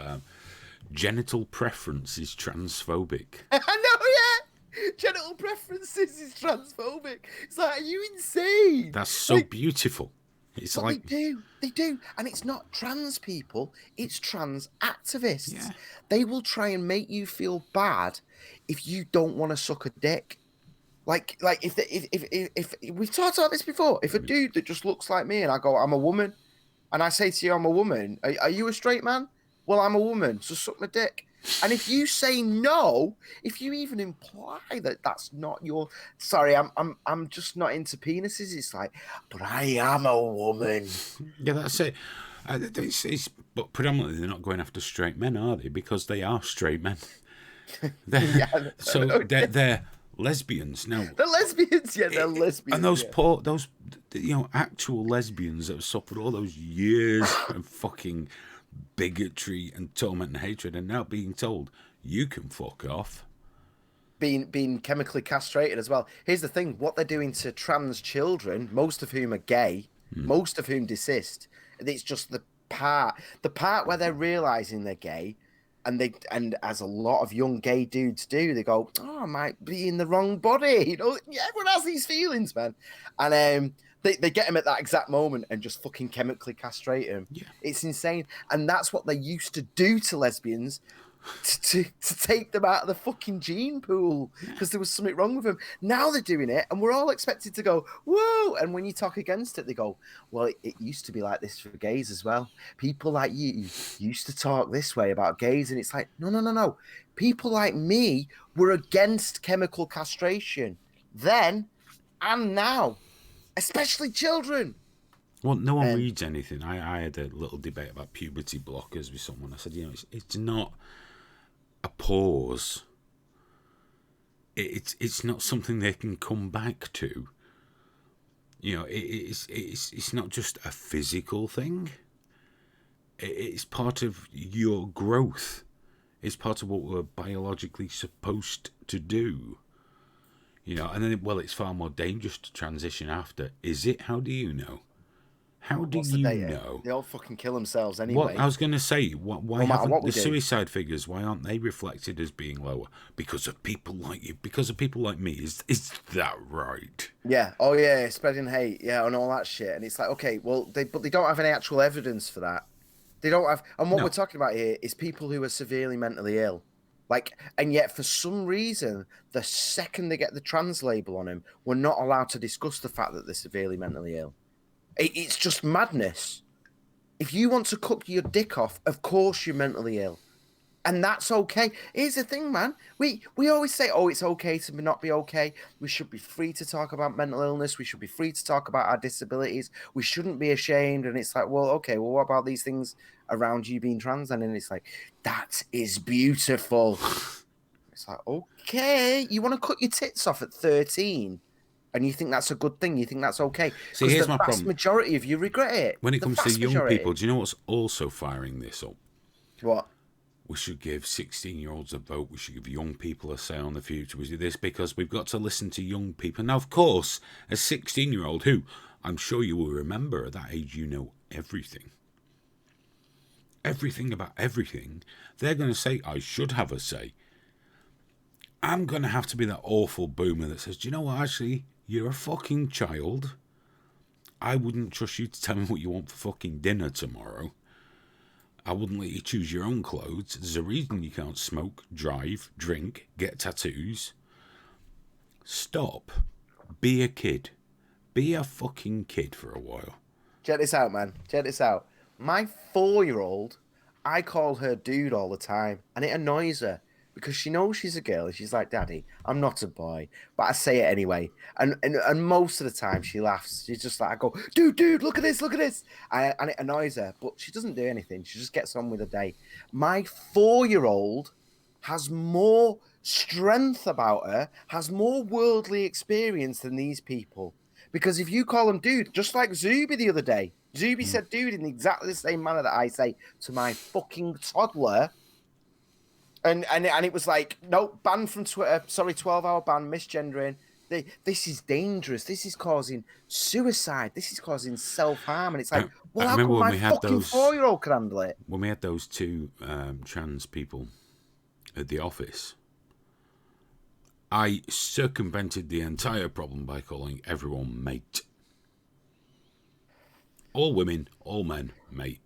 S5: genital preference is transphobic.
S3: I know, yeah. Genital preferences is transphobic. It's like, are you insane?
S5: That's so beautiful. It's like
S3: they do, and it's not trans people, it's trans activists.
S5: Yeah.
S3: They will try and make you feel bad if you don't want to suck a dick. Like if we've talked about this before, if a dude that just looks like me and I go, I'm a woman, and I say to you, I'm a woman, are you a straight man? Well, I'm a woman, so suck my dick. And if you say no, if you even imply that that's not your, sorry, I'm just not into penises. It's like, but I am a woman.
S5: Yeah, that's it. But predominantly they're not going after straight men, are they? Because they are straight men. They're lesbians now.
S3: They're lesbians, yeah. They're lesbians.
S5: And those actual lesbians that have suffered all those years of fucking bigotry and torment and hatred, and now being told you can fuck off,
S3: being chemically castrated as well. Here's the thing: what they're doing to trans children, most of whom are gay, most of whom desist. It's just the part where they're realizing they're gay, and as a lot of young gay dudes do, they go, "Oh, I might be in the wrong body." Everyone has these feelings, man, and They get him at that exact moment and just fucking chemically castrate him. Yeah. It's insane. And that's what they used to do to lesbians to take them out of the fucking gene pool because there was something wrong with them. Now they're doing it and we're all expected to go, whoa. And when you talk against it, they go, well, it used to be like this for gays as well. People like you used to talk this way about gays. And it's like, no. People like me were against chemical castration then and now. Especially children.
S5: Well, no one reads anything. I had a little debate about puberty blockers with someone. I said, it's not a pause. It's not something they can come back to. It's not just a physical thing. It's part of your growth. It's part of what we're biologically supposed to do. And then, it's far more dangerous to transition after. Is it? How do you know? How do
S3: What's the
S5: you
S3: data?
S5: know?
S3: They all fucking kill themselves anyway.
S5: What I was going to say, why
S3: No matter
S5: haven't
S3: what we
S5: the
S3: do.
S5: suicide figures? Why aren't they reflected as being lower? Because of people like you. Because of people like me. Is that right?
S3: Yeah. Oh yeah, spreading hate. Yeah, and all that shit. And it's like, okay, well, but they don't have any actual evidence for that. They don't have. And what
S5: No.
S3: we're talking about here is people who are severely mentally ill. Like, and yet for some reason, the second they get the trans label on him, we're not allowed to discuss the fact that they're severely mentally ill. It's just madness. If you want to cook your dick off, of course you're mentally ill. And that's okay. Here's the thing, man. We always say, oh, it's okay to not be okay. We should be free to talk about mental illness. We should be free to talk about our disabilities. We shouldn't be ashamed. And it's like, well, okay, well, what about these things around you being trans? And then it's like, that is beautiful. It's like, okay, you want to cut your tits off at 13 and you think that's a good thing. You think that's okay.
S5: See,
S3: Because
S5: here's
S3: the
S5: my
S3: vast
S5: problem.
S3: majority of you regret it.
S5: When it
S3: The
S5: comes to
S3: vast
S5: young
S3: majority.
S5: people, do you know what's also firing this up?
S3: What?
S5: We should give 16-year-olds a vote. We should give young people a say on the future. We do this because we've got to listen to young people. Now, of course, a 16-year-old who, I'm sure you will remember at that age, you know everything. Everything about everything. They're going to say, I should have a say. I'm going to have to be that awful boomer that says, do you know what, actually, you're a fucking child. I wouldn't trust you to tell me what you want for fucking dinner tomorrow. I wouldn't let you choose your own clothes. There's a reason you can't smoke, drive, drink, get tattoos. Stop. Be a kid. Be a fucking kid for a while.
S3: Check this out, man. Check this out. My 4-year-old, I call her dude all the time, and it annoys her because she knows she's a girl, and she's like, Daddy, I'm not a boy, but I say it anyway. And most of the time she laughs. She's just like, I go, dude, look at this. And it annoys her, but she doesn't do anything. She just gets on with the day. My 4-year-old has more strength about her, has more worldly experience than these people. Because if you call him dude, just like Zuby the other day, Zuby said dude in exactly the same manner that I say to my fucking toddler. And it was like, no, banned from Twitter. Sorry, 12-hour ban, misgendering. This is dangerous. This is causing suicide. This is causing self-harm. And it's like, well, how come my fucking 4-year-old can handle it?
S5: When we had those two trans people at the office, I circumvented the entire problem by calling everyone mate. All women, all men, mate.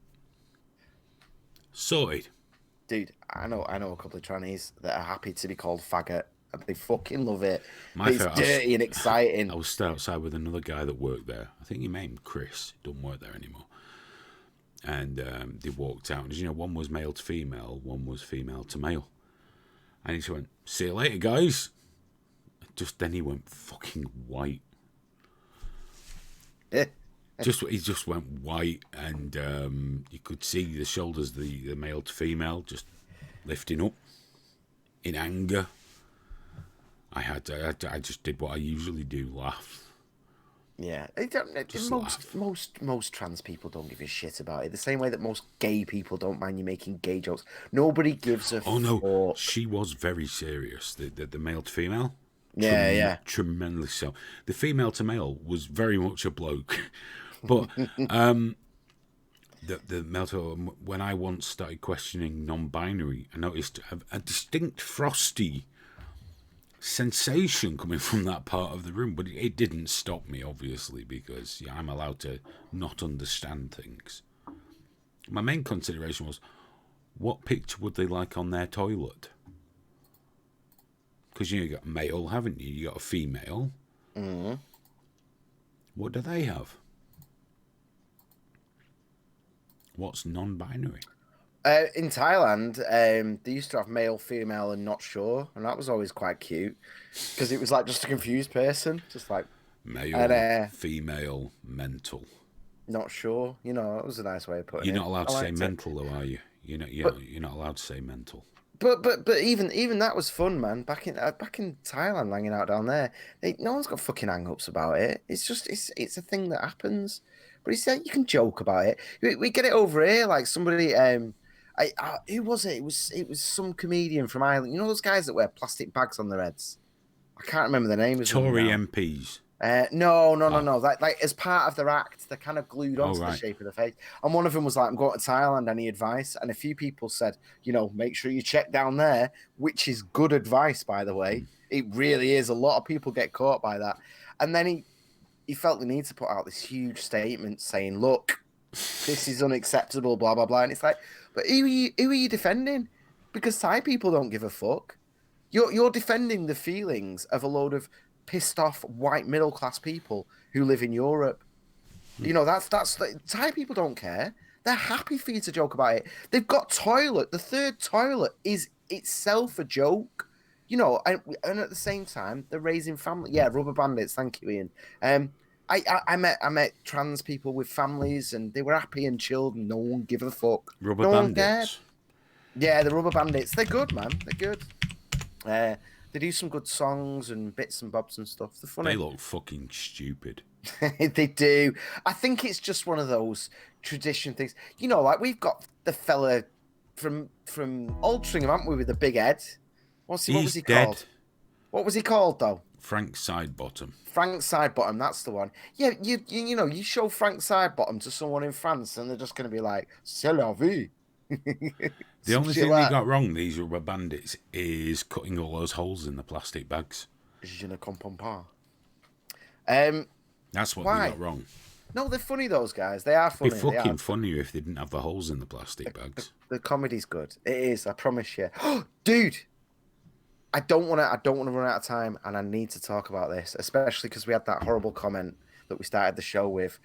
S5: Sorted.
S3: Dude, I know a couple of trannies that are happy to be called faggot. And they fucking love it.
S5: My
S3: It's
S5: favorite,
S3: dirty and exciting.
S5: I was stood outside with another guy that worked there. I think he named Chris. He doesn't work there anymore. And they walked out. And, you know, one was male to female, one was female to male. And he just went, see you later, guys. Just then he went fucking white. He just went white, and you could see the shoulders, the male to female, just lifting up in anger. I just did what I usually do, laugh.
S3: Yeah, most trans people don't give a shit about it. The same way that most gay people don't mind you making gay jokes. Nobody gives a
S5: Oh no,
S3: fuck.
S5: she was very serious. The male to female.
S3: Yeah.
S5: Tremendously so. The female to male was very much a bloke. But the male to, when I once started questioning non-binary, I noticed a distinct frosty sensation coming from that part of the room. But it didn't stop me, obviously, because I'm allowed to not understand things. My main consideration was, what picture would they like on their toilet? Because you got a male, haven't you? You got a female.
S3: Mm-hmm.
S5: What do they have? What's non-binary?
S3: In Thailand, they used to have male, female, and not sure, and that was always quite cute because it was like just a confused person, just like
S5: male, female, mental.
S3: Not sure. You know, it was a nice way of putting it.
S5: You're not allowed to say mental, though, are you? You're not allowed to say mental.
S3: But even that was fun, man. Back in Thailand, hanging out down there, no one's got fucking hang-ups about it. It's just it's a thing that happens. But it's like you can joke about it. We get it over here, like somebody. Who was it? It was some comedian from Ireland. You know those guys that wear plastic bags on their heads. I can't remember the name of them.
S5: Tory MPs.
S3: No. Like as part of their act, they're kind of glued onto the
S5: right.
S3: shape of the face. And one of them was like, "I'm going to Thailand. Any advice?" And a few people said, make sure you check down there, which is good advice, by the way. It really is. A lot of people get caught by that. And then he felt the need to put out this huge statement saying, "Look, this is unacceptable." Blah blah blah. And it's like, but who are you defending? Because Thai people don't give a fuck. You're defending the feelings of a load of pissed off white middle class people who live in Europe. That's Thai people don't care. They're happy for you to joke about it. They've got toilet. The third toilet is itself a joke. And at the same time, they're raising family. Yeah, rubber bandits. Thank you, Ian. I met trans people with families, and they were happy and chilled, and no one give a fuck.
S5: Rubber
S3: no
S5: bandits.
S3: One cared. Yeah, the rubber bandits. They're good, man. They're good. They do some good songs and bits and bobs and stuff. They're funny.
S5: They look fucking stupid.
S3: They do. I think it's just one of those tradition things. Like we've got the fella from Altrincham, haven't we, with the big head? What was he
S5: dead.
S3: called? What was he called though?
S5: Frank Sidebottom.
S3: Frank Sidebottom, that's the one. Yeah, you show Frank Sidebottom to someone in France, and they're just going to be like, "C'est la vie."
S5: The only thing they got wrong, these rubber bandits, is cutting all those holes in the plastic bags.
S3: Je ne comprends pas.
S5: That's what
S3: why?
S5: they got wrong.
S3: No, they're funny, those guys. They are funny.
S5: It'd be fucking funnier if they didn't have the holes in the plastic bags.
S3: The comedy's good. It is, I promise you. Dude, I don't want to run out of time, and I need to talk about this, especially because we had that horrible comment that we started the show with.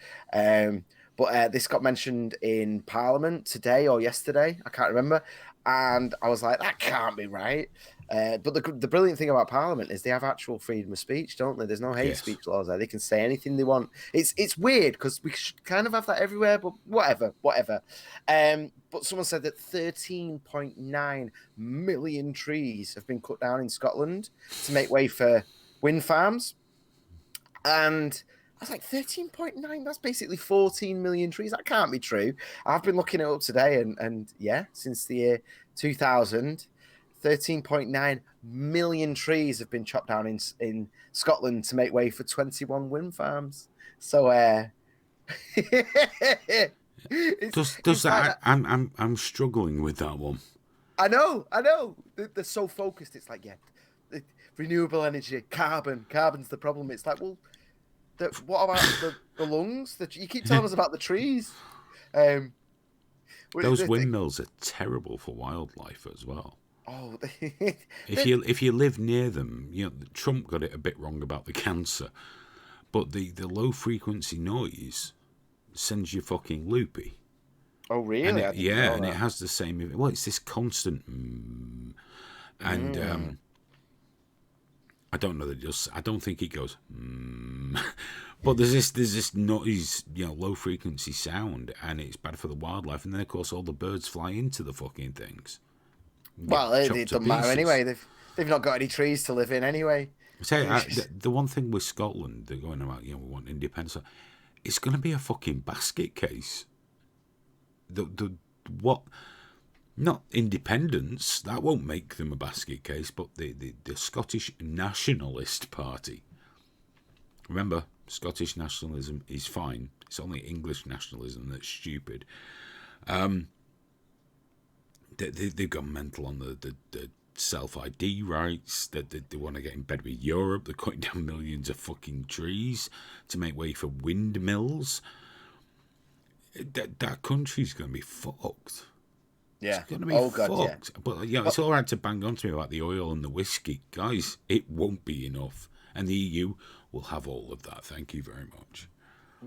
S3: But this got mentioned in Parliament today or yesterday. I can't remember. And I was like, that can't be right. But the brilliant thing about Parliament is they have actual freedom of speech, don't they? There's no hate speech laws there. They can say anything they want. It's weird because we should kind of have that everywhere, but whatever. But someone said that 13.9 million trees have been cut down in Scotland to make way for wind farms. And I was like, 13.9? That's basically 14 million trees. That can't be true. I've been looking it up today, and yeah, since the year 2000, 13.9 million trees have been chopped down in Scotland to make way for 21 wind farms. So,
S5: I'm struggling with that one.
S3: I know. They're so focused. It's like, yeah, renewable energy, carbon's the problem. It's like, well, what about the lungs? You keep telling us about the trees.
S5: Those windmills are terrible for wildlife as well.
S3: Oh,
S5: if you live near them, Trump got it a bit wrong about the cancer, but the low frequency noise sends you fucking loopy.
S3: Oh, really?
S5: And it has the same. Well, it's this constant, and I don't know that I don't think it goes. But there's this noise, low frequency sound, and it's bad for the wildlife. And then of course all the birds fly into the fucking things.
S3: Well, it doesn't matter anyway. They've not got any trees to live in anyway.
S5: I tell you, the one thing with Scotland, they're going about, we want independence. It's going to be a fucking basket case. Not independence, that won't make them a basket case, but the Scottish Nationalist Party. Remember, Scottish nationalism is fine. It's only English nationalism that's stupid. They've gone mental on the self-ID rights, that they want to get in bed with Europe. They're cutting down millions of fucking trees to make way for windmills. That country's going to be fucked.
S3: Yeah.
S5: It's going to be fucked. Yeah. But it's all right to bang on to me about the oil and the whiskey. Guys, it won't be enough. And the EU will have all of that. Thank you very much.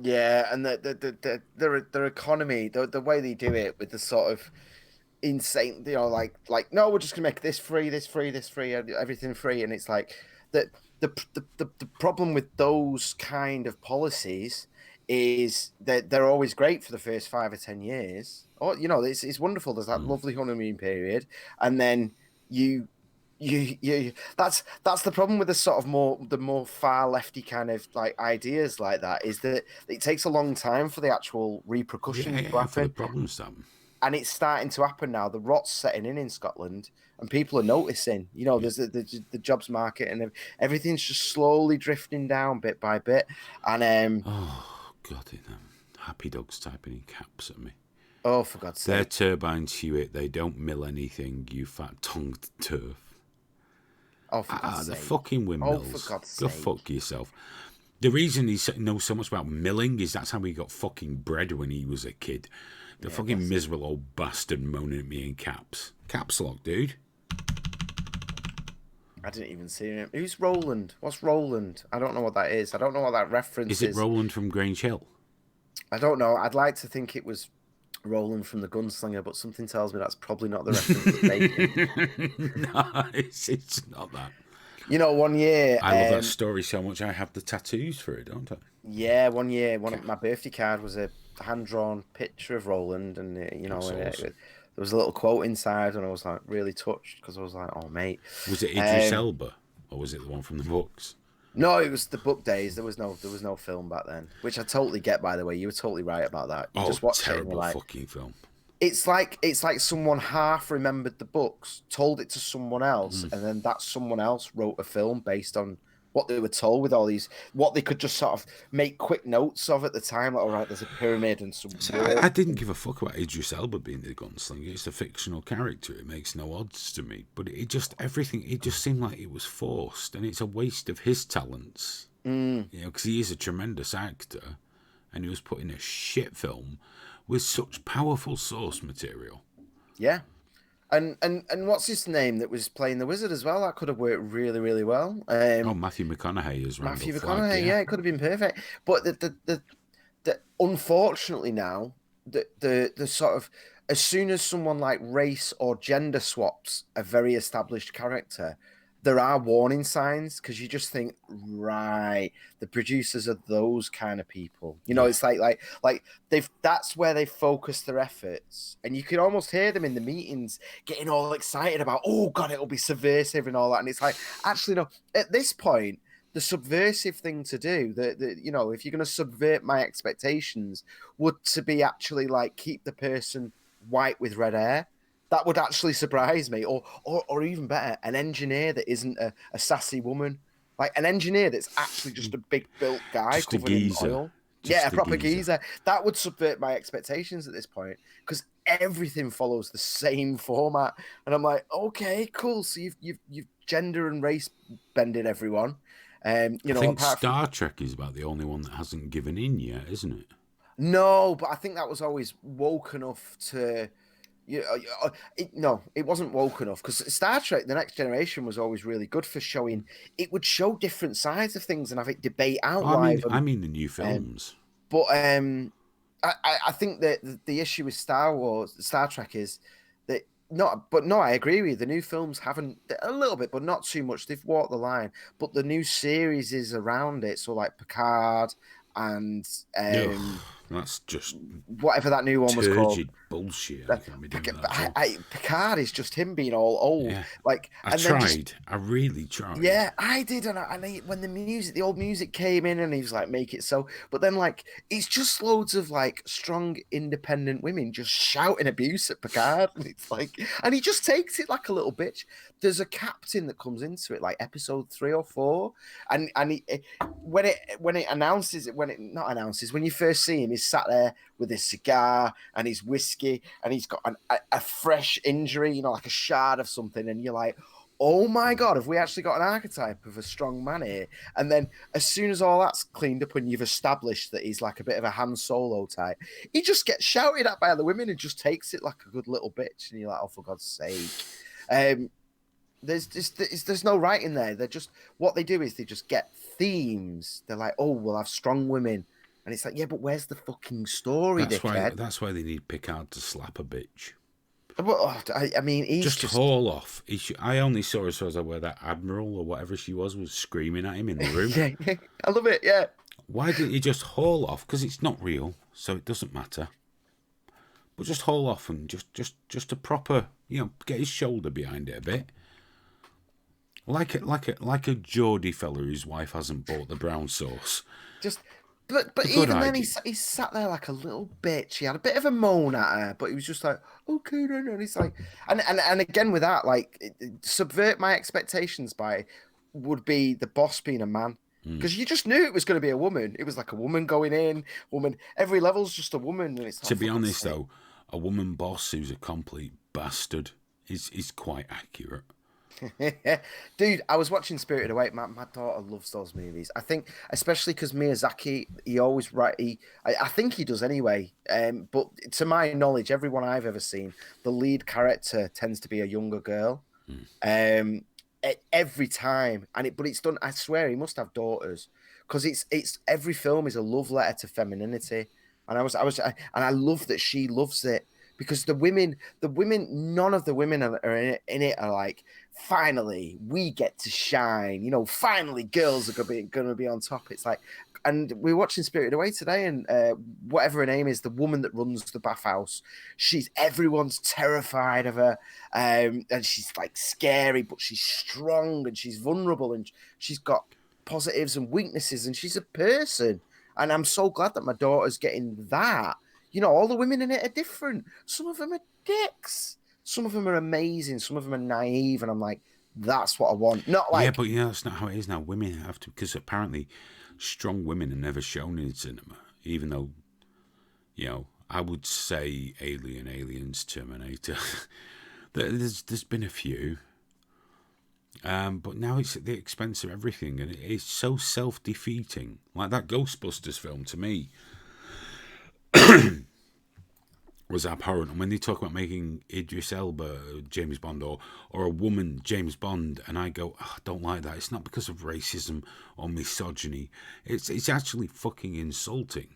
S3: Yeah, and their economy, the way they do it with the sort of insane, like no, we're just gonna make this free, everything free, and it's like the problem with those kind of policies is that they're always great for the first 5 or 10 years. Or it's wonderful. There's that lovely honeymoon period, and then you that's the problem with the sort of more far lefty kind of like ideas like that, is that it takes a long time for the actual repercussions to happen.
S5: For the problem, Sam.
S3: and it's starting to happen now. The rot's setting in Scotland, and people are noticing. You know, there's the jobs market, and everything's just slowly drifting down bit by bit. And
S5: Oh, God, Happy Dog's typing in caps at me.
S3: oh, for God's
S5: Their
S3: sake!
S5: turbines, Hewitt. They don't mill anything. You fat-tongued turf.
S3: Oh, for God's
S5: The
S3: sake!
S5: fucking windmills.
S3: Oh, for God's
S5: Go
S3: sake!
S5: fuck yourself. The reason he knows so much about milling is that's how he got fucking bred when he was a kid. The fucking miserable old bastard moaning at me in caps. Caps lock, dude.
S3: I didn't even see him. Who's Roland? What's Roland? I don't know what that is. I don't know what that reference is.
S5: Is it Roland from Grange Hill?
S3: I don't know. I'd like to think it was Roland from the Gunslinger, but something tells me that's probably not the reference it's making.
S5: No, it's not that.
S3: You know, one year...
S5: I love that story so much. I have the tattoos for it, don't I?
S3: Yeah, one year, my birthday card was a hand-drawn picture of Roland, and, you know,
S5: That's awesome.
S3: there was a little quote inside, and I was, like, really touched, because I was like, oh, mate.
S5: Was it Idris Elba, or was it the one from the books?
S3: No, it was the book days. There was no film back then, which I totally get, by the way. You were totally right about that. You just watched it and
S5: terrible
S3: you're like,
S5: fucking film.
S3: it's like someone half remembered the books, told it to someone else, and then that someone else wrote a film based on what they were told with all these, what they could just sort of make quick notes of at the time. Like, all right, there's a pyramid and some.
S5: I didn't give a fuck about Idris Elba being the gunslinger. It's a fictional character. It makes no odds to me. But it just seemed like it was forced, and it's a waste of his talents. You know, because he is a tremendous actor, and he was put in a shit film with such powerful source material.
S3: Yeah. And what's his name that was playing the wizard as well? That could have worked really, really well.
S5: Matthew McConaughey is Randall
S3: Matthew
S5: Flagg,
S3: McConaughey, yeah, it could have been perfect. But the unfortunately now, the sort of, as soon as someone like race or gender swaps a very established character, there are warning signs, because you just think, right, the producers are those kind of people. You know, it's like that's where they focus their efforts, and you can almost hear them in the meetings getting all excited about, oh God, it'll be subversive and all that. And it's like, actually, no. At this point, the subversive thing to do, you know, if you're going to subvert my expectations, would to be actually like keep the person white with red hair. That would actually surprise me, or even better, an engineer that isn't a sassy woman, like an engineer that's actually just a big built guy
S5: just
S3: covered in oil. Yeah, a proper geezer. That would subvert my expectations at this point, because everything follows the same format, and I'm like, okay, cool. So you've gender and race bended everyone. You know,
S5: I think Star Trek is about the only one that hasn't given in yet, isn't it?
S3: No, but I think that was always woke enough to. No, it wasn't woke enough, because Star Trek: The Next Generation was always really good for showing. It would show different sides of things and have it debate out live.
S5: I mean the new films.
S3: But I think that the issue with Star Trek is that I agree with you. The new films haven't, a little bit, but not too much. They've walked the line. But the new series is around it, so like Picard and
S5: that's just
S3: whatever that new one was called.
S5: Bullshit.
S3: Picard is just him being all old.
S5: Yeah.
S3: Like
S5: I really tried.
S3: Yeah, I did, and when the old music came in, and he was like, "Make it so," but then like it's just loads of like strong, independent women just shouting abuse at Picard, and it's like, and he just takes it like a little bitch. There's a captain that comes into it like episode 3 or 4, and when you first see him, he's sat there with his cigar and his whiskey, and he's got a fresh injury, you know, like a shard of something, and you're like, oh my God, have we actually got an archetype of a strong man here? And then as soon as all that's cleaned up and you've established that he's like a bit of a Han Solo type, he just gets shouted at by other women and just takes it like a good little bitch, and you're like, oh, for God's sake. There's no writing there. They're just, what they do is they just get themes. They're like, oh, we'll have strong women. And it's like, yeah, but where's the fucking story, dickhead?
S5: That's why they need Picard to slap a bitch.
S3: But, I mean, he's just
S5: haul off. I only saw her as where that admiral or whatever she was screaming at him in the room.
S3: Yeah, I love it, yeah.
S5: Why didn't you just haul off? Because it's not real, so it doesn't matter. But just haul off and just a proper, you know, get his shoulder behind it a bit. Like a Geordie fella whose wife hasn't bought the brown sauce.
S3: But
S5: It's a good
S3: even then,
S5: idea.
S3: he sat there like a little bitch. He had a bit of a moan at her, but he was just like, okay, no. And he's like, and again with that, like, subvert my expectations by would be the boss being a man. Because you just knew it was going to be a woman. It was like a woman going in, woman. Every level's just a woman, and it's
S5: To
S3: like,
S5: be
S3: for God's
S5: honest,
S3: sake.
S5: though, a woman boss who's a complete bastard is quite accurate.
S3: Dude, I was watching Spirited Away. My daughter loves those movies. I think, especially because Miyazaki, he always write. I think he does anyway. But to my knowledge, everyone I've ever seen, the lead character tends to be a younger girl. Every time, but it's done. I swear, he must have daughters because it's every film is a love letter to femininity, and and I love that she loves it because the women, none of the women are in it are like, finally we get to shine, finally girls are gonna be on top. It's like, and we're watching Spirited Away today, and whatever her name is, the woman that runs the bathhouse, everyone's terrified of her, and she's like scary, but she's strong and she's vulnerable and she's got positives and weaknesses, and she's a person. And I'm so glad that my daughter's getting that. All the women in it are different. Some of them are dicks. Some of them are amazing. Some of them are naive. And I'm like, that's what I want. Not like,
S5: Yeah, but that's not how it is now. Women have to, because apparently strong women are never shown in cinema, even though, I would say Aliens, Terminator. There's been a few. But now it's at the expense of everything, and it's so self-defeating. Like that Ghostbusters film, to me, was abhorrent. And when they talk about making Idris Elba James Bond or a woman James Bond, and I go, I don't like that. It's not because of racism or misogyny. It's actually fucking insulting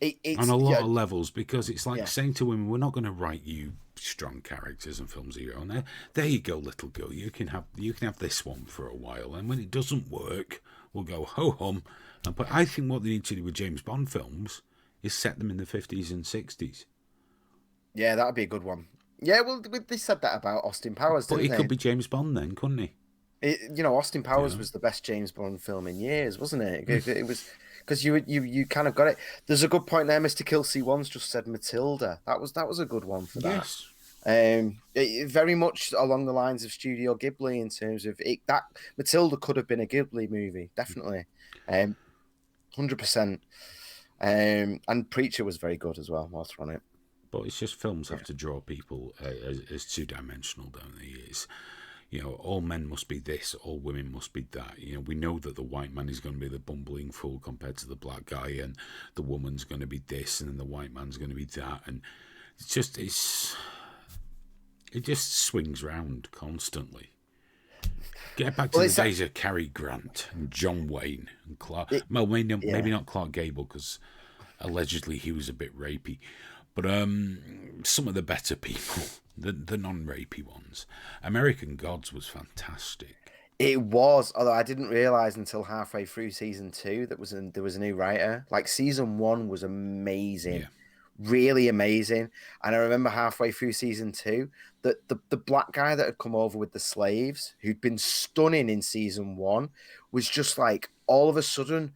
S5: on a lot of levels, because it's like saying to women, we're not going to write you strong characters and films of your own. There you go, little girl. You can have this one for a while, and when it doesn't work, we'll go ho hum. But I think what they need to do with James Bond films is set them in the 50s and 60s.
S3: Yeah, that'd be a good one. Yeah, well, they said that about Austin Powers,
S5: But
S3: didn't
S5: he
S3: they?
S5: could be James Bond then, couldn't he?
S3: Austin Powers was the best James Bond film in years, wasn't it? It was because you kind of got it. There's a good point there. Mr. Kelsey once just said Matilda. That was a good one for that. Yes. Very much along the lines of Studio Ghibli in terms of it. That Matilda could have been a Ghibli movie, definitely, 100%. And Preacher was very good as well. Whilst we're on it.
S5: But it's just films have to draw people as two-dimensional, don't they? It's, all men must be this, all women must be that. We know that the white man is going to be the bumbling fool compared to the black guy, and the woman's going to be this, and then the white man's going to be that, and it just swings round constantly. Get back to the days of Cary Grant and John Wayne and Clark. Maybe not Clark Gable, because allegedly he was a bit rapey. But some of the better people, the non-rapey ones. American Gods was fantastic.
S3: It was, although I didn't realise until halfway through season 2 there was a new writer. Like season 1 was amazing, really amazing. And I remember halfway through season 2 that the black guy that had come over with the slaves, who'd been stunning in season 1, was just like all of a sudden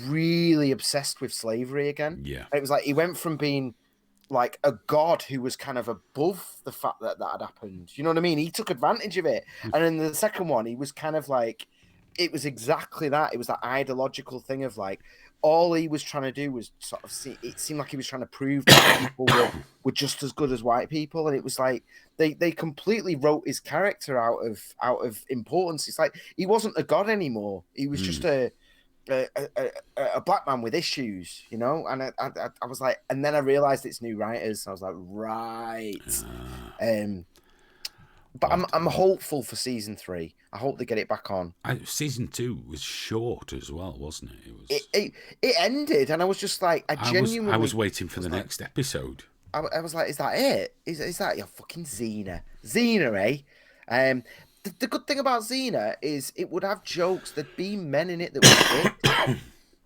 S3: really obsessed with slavery again.
S5: Yeah,
S3: and it was like he went from being like a god who was kind of above the fact that had happened. You know what I mean? He took advantage of it. And in the second one, he was kind of like, it was exactly that. It was that ideological thing of like, all he was trying to do was sort of see, it seemed like he was trying to prove that people were just as good as white people. And it was like, they completely wrote his character out of importance. It's like, he wasn't a god anymore. He was just a black man with issues, and I was like, and then I realized it's new writers. I was like, right. But I'm hopeful for season 3. I hope they get it back on.
S5: Season 2 was short as well, wasn't it?
S3: It ended, and I was just like, I
S5: was waiting for the next episode.
S3: I was like, is that it? Is that your fucking Xena, eh? The good thing about Xena is it would have jokes. There'd be men in it that were dicks,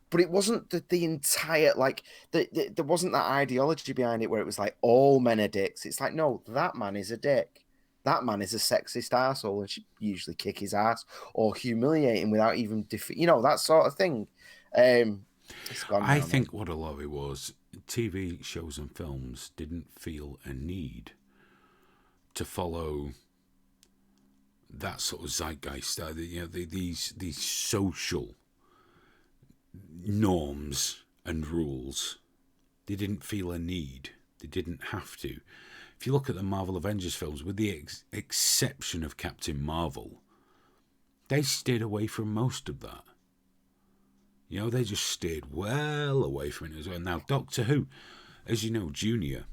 S3: but it wasn't the entire, like, there wasn't that ideology behind it where it was like all men are dicks. It's like, no, that man is a dick. That man is a sexist arsehole and should usually kick his ass or humiliate him without even that sort of thing. It's gone
S5: I
S3: now,
S5: think what a lot of it was, TV shows and films didn't feel a need to follow that sort of zeitgeist. These social norms and rules. They didn't feel a need. They didn't have to. If you look at the Marvel Avengers films, with the exception of Captain Marvel, they stayed away from most of that. You know, they just stayed well away from it as well. Now, Doctor Who, as you know, Junior,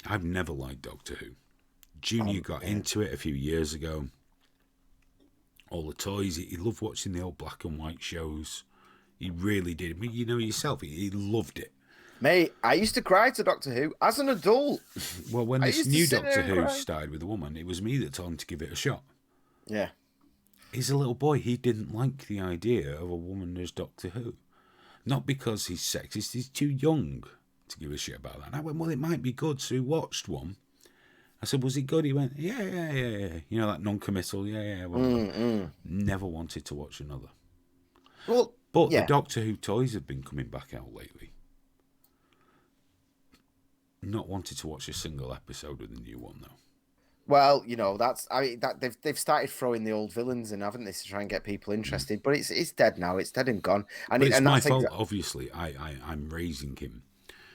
S5: I've never liked Doctor Who. Junior got into it a few years ago. All the toys, he loved watching the old black and white shows. He really did. I mean, you know yourself, he loved it.
S3: Mate, I used to cry to Doctor Who as an adult.
S5: Well, when this new Doctor Who started with a woman, it was me that told him to give it a shot.
S3: Yeah.
S5: He's a little boy. He didn't like the idea of a woman as Doctor Who. Not because he's sexist. He's too young to give a shit about that. And I went, well, it might be good. So he watched one. I said, was it good? He went, yeah. You know, that non-committal, yeah. Never wanted to watch another.
S3: Well,
S5: but the Doctor Who toys have been coming back out lately. Not wanted to watch a single episode of the new one, though.
S3: Well, you know, they've started throwing the old villains in, haven't they, to try and get people interested? But it's dead now. It's dead and gone. And
S5: it's my
S3: that's
S5: fault. Obviously, I'm raising him.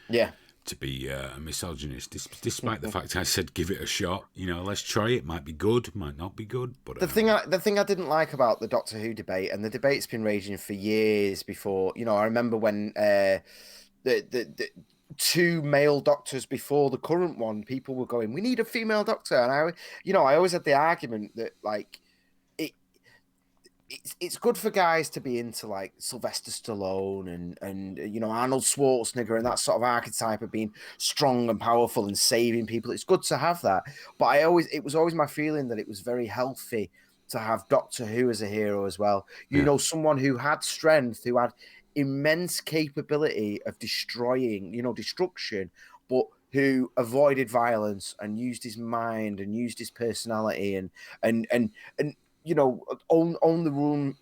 S3: Yeah.
S5: To be a misogynist, despite the fact I said give it a shot. You know, let's try it. Might be good, might not be good. But
S3: the thing I didn't like about the Doctor Who debate, and the debate's been raging for years before. You know, I remember when the two male doctors before the current one, people were going, we need a female doctor. And I always had the argument that, like, it's good for guys to be into, like, Sylvester Stallone and you know, Arnold Schwarzenegger and that sort of archetype of being strong and powerful and saving people. It's good to have that. But it was always my feeling that it was very healthy to have Doctor Who as a hero as well. You know, someone who had strength, who had immense capability of destroying, you know, destruction, but who avoided violence and used his mind and used his personality and you know, own the room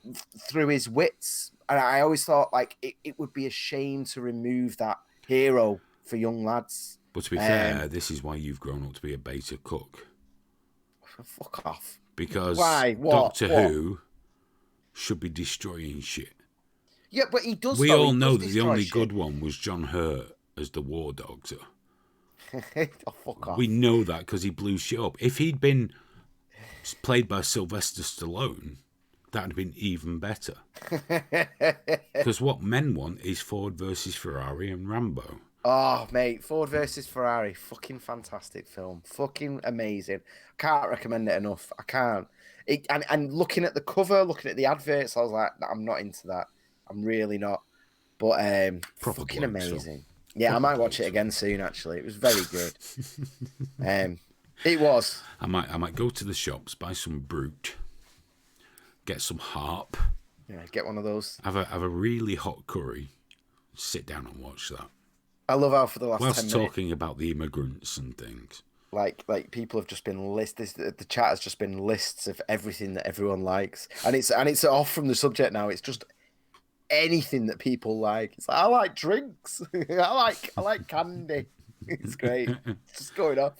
S3: through his wits. And I always thought, like, it would be a shame to remove that hero for young lads.
S5: But to be fair, this is why you've grown up to be a beta cook.
S3: Fuck off.
S5: Because
S3: why?
S5: Doctor Who should be destroying shit.
S3: Yeah, but he does.
S5: We all know that the only good one was John Hurt as the War Doctor.
S3: Oh, fuck off.
S5: We know that because he blew shit up. If he'd been played by Sylvester Stallone, that'd have been even better. Because what men want is Ford versus Ferrari and Rambo.
S3: Oh, mate, Ford versus Ferrari, fucking fantastic film, fucking amazing. Can't recommend it enough. I can't. And looking at the cover, looking at the adverts, I was like, I'm not into that. I'm really not. But fucking amazing. So. Yeah, I might watch it again soon. Actually, it was very good. It was.
S5: I might go to the shops, buy some Brute, get some Harp.
S3: Yeah, get one of those.
S5: Have a really hot curry. Sit down and watch that.
S3: I love how for the last 10 minutes,
S5: talking about the immigrants and things.
S3: Like people have just been lists. The chat has just been lists of everything that everyone likes, and it's off from the subject now. It's just anything that people like. It's like, I like drinks. I like candy. It's great. It's just going off.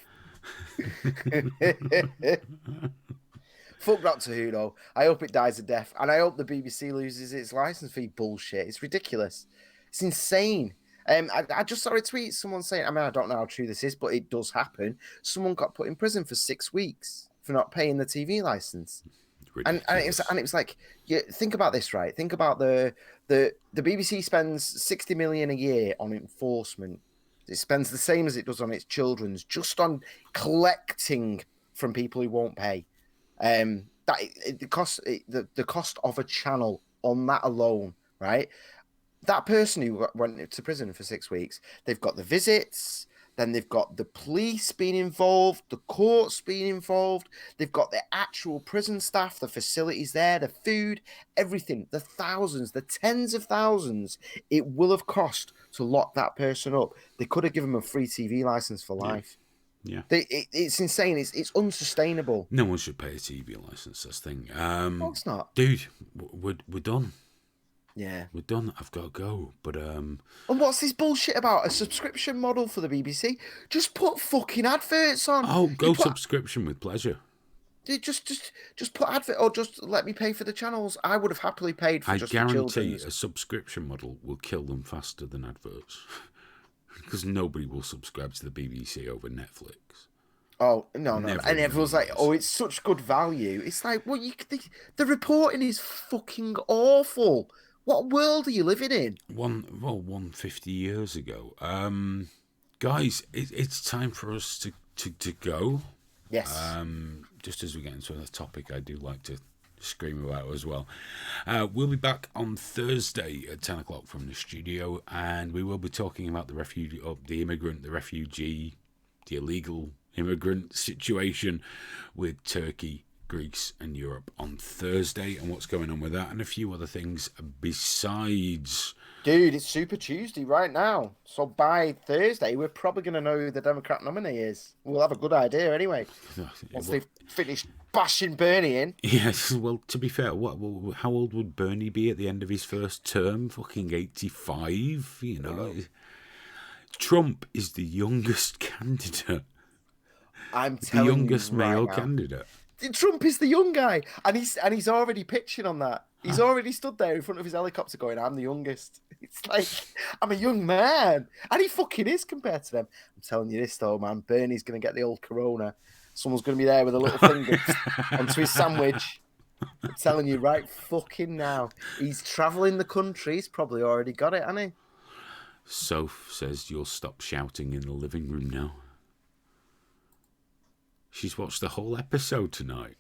S3: Fuck Doctor Who though. I hope it dies a death, and I hope the BBC loses its license fee bullshit. It's ridiculous. It's insane. I just saw a tweet. Someone saying, I mean, I don't know how true this is, but it does happen. Someone got put in prison for 6 weeks for not paying the TV license. And it was like, yeah, think about this, right? Think about the BBC spends 60 million a year on enforcement. It spends the same as it does on its children's, just on collecting from people who won't pay. The cost of a channel on that alone, right? That person who went to prison for 6 weeks, they've got the visits, then they've got the police being involved, the courts being involved, they've got the actual prison staff, the facilities there, the food, everything, the thousands, the tens of thousands it will have cost to lock that person up. They could have given them a free TV license for life.
S5: Yeah.
S3: It's insane. It's unsustainable.
S5: No one should pay a TV license, this thing.
S3: No, it's not.
S5: Dude, we're done.
S3: Yeah.
S5: We're done. I've got to go. But
S3: And what's this bullshit about? A subscription model for the BBC? Just put fucking adverts on.
S5: oh,
S3: You
S5: go
S3: put,
S5: subscription with pleasure.
S3: just put advert, or just let me pay for the channels. I would have happily paid for
S5: I
S3: just the
S5: guarantee
S3: children's.
S5: a subscription model will kill them faster than adverts. Because nobody will subscribe to the BBC over Netflix.
S3: Oh no, no,
S5: Never
S3: and
S5: in
S3: everyone's
S5: the
S3: like,
S5: years.
S3: "Oh, it's such good value." It's like, well, the reporting is fucking awful. What world are you living in?
S5: 150 years ago. Guys, it's time for us to go.
S3: Yes.
S5: Just as we get into the topic, I do like to scream about as well. We'll be back on Thursday at 10 o'clock from the studio, and we will be talking about the refugee, the immigrant, the refugee, the illegal immigrant situation with Turkey, Greece, and Europe on Thursday, and what's going on with that, and a few other things besides.
S3: Dude, it's Super Tuesday right now. So by Thursday, we're probably going to know who the Democrat nominee is. We'll have a good idea anyway. Once they've finished bashing Bernie in.
S5: Yes, well, to be fair, how old would Bernie be at the end of his first term? Fucking 85, you know. Trump is the youngest candidate.
S3: I'm
S5: The
S3: telling
S5: youngest
S3: you right
S5: male
S3: now.
S5: candidate.
S3: Trump is the young guy, and he's already pitching on that. He's already stood there in front of his helicopter going, "I'm the youngest." It's like, I'm a young man, and he fucking is compared to them. I'm telling you this though, man. Bernie's gonna get the old corona. Someone's gonna be there with a little finger onto his sandwich. I'm telling you right fucking now. He's traveling the country. He's probably already got it, hasn't he?
S5: Soph says you'll stop shouting in the living room now. She's watched the whole episode tonight.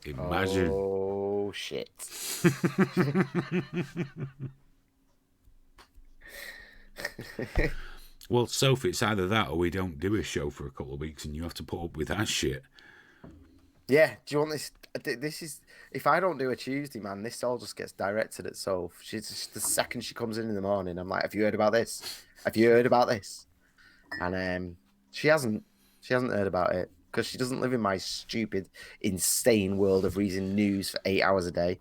S5: Imagine.
S3: Oh shit.
S5: Well, Soph, it's either that or we don't do a show for a couple of weeks and you have to put up with that shit.
S3: Yeah, do you want this? This is, if I don't do a Tuesday, man, this all just gets directed at Soph. She's just, the second she comes in the morning, I'm like, "Have you heard about this? Have you heard about this?" And she hasn't. She hasn't heard about it because she doesn't live in my stupid, insane world of reading news for 8 hours a day.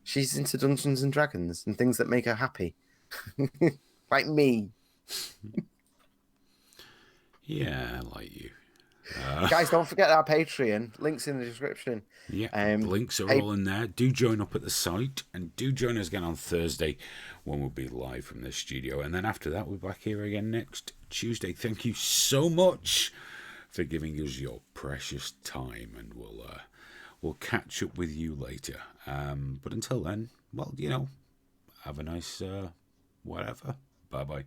S3: She's into Dungeons and Dragons and things that make her happy, like me.
S5: Yeah, I like you.
S3: Guys, don't forget our Patreon. Links in the description.
S5: Yeah, the links are all in there. Do join up at the site and do join us again on Thursday when we'll be live from the studio. And then after that, we're back here again next Tuesday. Thank you so much for giving us your precious time, and we'll catch up with you later. But until then, well, you know, have a nice whatever. Bye-bye.